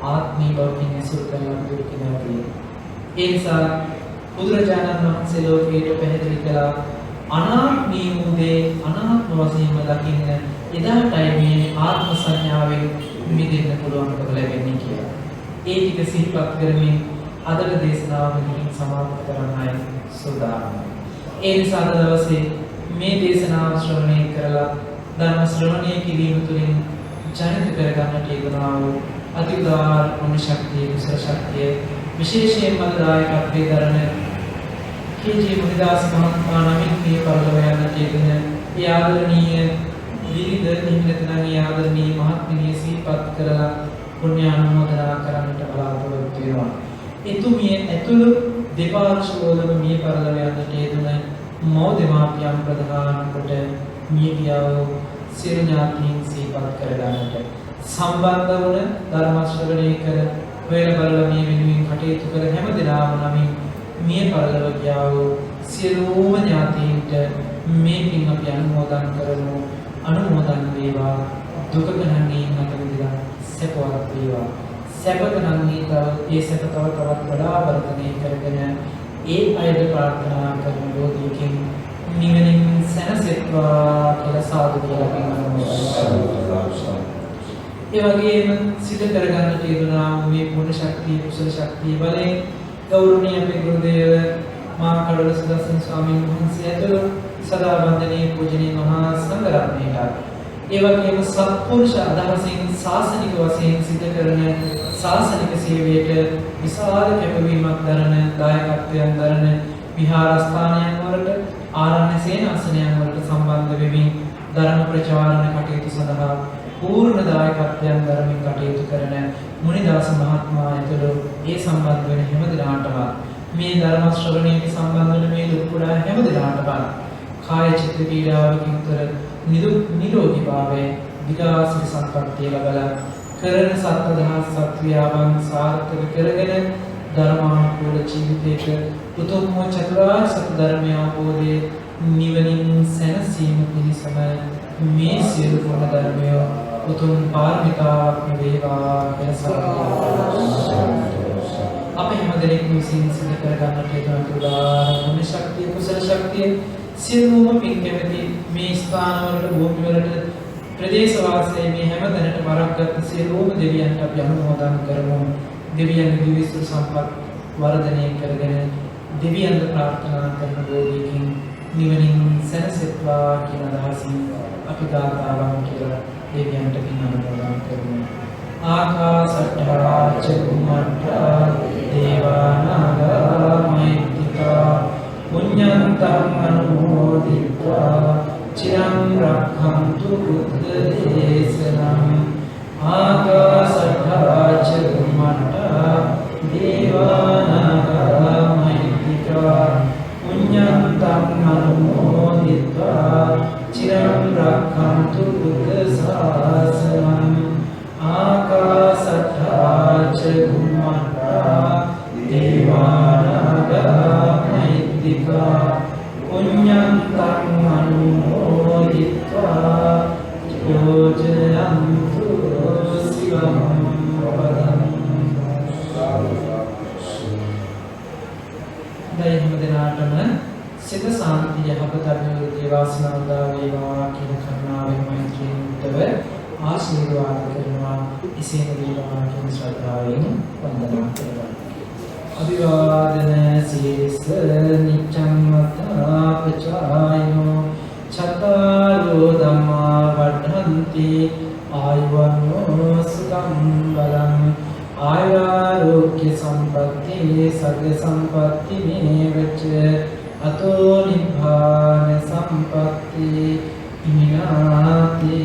ආත්මී බවකින් ඇසුරු කරන දුක්ඛිනාතිය. ඒ නිසා බුදුරජාණන් වහන්සේ ලෝකයට පැහැදිලි කළා අනාත්මී වූ දේ අනාත්ම වශයෙන්ම දකින්න එදාටයි මේ ආත්ම සංඥාවෙන් මිදෙන්න පුළුවන්කම ලැබෙන්නේ කියලා. ඒ ටික සිහිපත් කරමින් අදට දේශනාව මෙහින් සමාප්ත කරන්නයි සූදානම්. ඒ නිසා අද දවසේ මේ දේශනාව ශ්‍රවණය කරලා ධර්ම ශ්‍රවණය කිරීම තුළින් ජනිත කරගන්නට යෙදුනා වූ අතිඋදාර පුණ්‍ය ශක්තිය කුසල ශක්තිය විශේෂයෙන්ම දායකත්වයේ දරන කේ.ජී. මුනිදාස මහත්මයා නමින් මේ පරිලෝක යන්නට යෙදුන ඒ ආදරණීය විරිද නිමිතන ඒ ආදරණීය මහත්මිය සිහිපත් කරලා පුණ්‍ය අනුමෝදනා කරන්නට බලාපොරොත්තු වෙනවා. එතුමිය ඇතුළු දෙපාර්ශ්වවලම මේ පරිලෝක යන්නට යෙදුන මව දෙමාපියන් ප්‍රධාන කොට මිය ගියා වූ සියලු ඥාතීන් සිහිපත් කරගන්නට සම්බන්ධ වුණ ධර්ම ශ්‍රවණය කර වේල බලලා මේ වෙනුවෙන් කටයුතු කර හැම දිනම නමින් මිය පරලොව ගියා වූ සියලුම ඥාතීන්ට මේ පින් අපි අනුමෝදන් කරමු. අනුමෝදන් වේවා. දුකක නම් නැත විදිලා සැපවත් වේවා. සැපක නම් ඒ සැප තවත් වඩා වර්ධනය කරගෙන ඒ අයද ප්‍රාර්ථනා කරන බෝධියකින් නිවනින් සැනසෙත්වා කියලා සාදු කියලා පින් අනුමෝදන්. ඒ වගේම සිදු කරගන්නට යෙදුනා මේ පුණ්‍ය ශක්තිය කුසල ශක්තිය බලයෙන් ගෞරවනීය අපේ ගුරුදේව මා කඩොල සුදස්සන ස්වාමීන් වහන්සේ ඇතුළු සදා වන්දනීය පූජනීය මහා සංඝරත්නයට ඒ වගේම සත්පුරුෂ අදහසින් ශාසනික වශයෙන් සිදු කරන ශාසනික සේවයට විශාල කැපවීමක් දරන දායකත්වයන් දරන විහාරස්ථානයන් වලට ආරණ්‍ය සේනාසනයන් වලට සම්බන්ධ වෙමින් ධර්ම ප්‍රචාරණ කටයුතු සඳහා පූර්ණ දායකත්වයන් දරමින් කටයුතු කරන මුනිදාස මහත්මයා ඇතුළු ඒ සම්බන්ධ වෙන හැම දිනාටම මේ ධර්ම ශ්‍රවණයට සම්බන්ධ වන මේ දුක් පුරා හැම දිනාටම කාය චිත්ත පීඩාවකින් තොර නිරෝගී භාවයේ විලාසිත සම්පත්තිය ලබලා කරන සත්දහස් සත්‍යාවන් සාර්ථක කරගෙන ධර්මානුකූල ජීවිතයක උතුම් චතුරාර්ය සත්‍ය ධර්මය අවබෝධයේ නිවනින් සැනසීම පිණිසම මේ සියලු ගුණ ධර්මය උතුම් පාරමිතාවක් වේවා කියලා සාකච්ඡා අපේ හැමදෙනෙක් විසින් සිදු කර ගන්නට යෙදුන උදාර පුණ්‍ය ශක්තිය කුසල ශක්තිය සියලුම පින් කැමැති මේ ස්ථාන වලට භූමි වලට ප්‍රදේශ වාසයේ මේ හැම තැනට වරක්ගත් සියලුම දෙවියන්ට අපි අනුමෝදන් කරමු. දෙවියන්ගේ දිවිසුර සම්පත් වර්ධනය කරගෙන දෙවියන්ට ප්‍රාර්ථනා කරන බෝධියකින් නිවනින් සැනසෙත්වා කියන අදහසින් අපි ගාථාවන් කියලා දෙවියන්ට පින් අනුමෝදන් කරමු. ආකාසට්ඨා ච බුම්මට්ඨා දේවානාගා මහිත්‍තිකා පුඤ්ඤන්තං අනුමෝදිत्वा චිරං රක්ඛන්තු බුද්ධ දේශනං. ආකාසට්ඨා ච බුම්මට්ඨා දේවානාගා මහිත්‍තිකා පුඤ්ඤන්තං අනුමෝදිत्वा චිරං රක්ඛන්තු බුද්ධ ශාසනං. ආකාසට්ඨා ච බුම්මට්ඨා දේවානාගා මහිත්‍තිකා පුඤ්ඤන්තං අනුමෝදිत्वा චෝචයන්තු සිවං පදං. දෛහික දිනාටම සිත සාන්තිය යහපත අභිවෘද්ධිය වාසනාව උදා වේවා කියන කරුණාවෙන් මෛත්‍රියෙන් යුක්තව ආශිර්වාද කරනවා. එසේම වේවා කියන ශ්‍රද්ධාවෙන් වන්දනා කරනවා. අභිවාදන සීස නිච්ඡං මතා පචායනෝ චත්තාරෝ ධම්මා වඩ්ඩන්ති ආයුවන්නෝ සුඛං බලං. ආයුරෝග්‍ය සම්පatti සග්ග සම්පatti මේවච අතෝ නිබ්බාන සම්පatti ඉමිනාති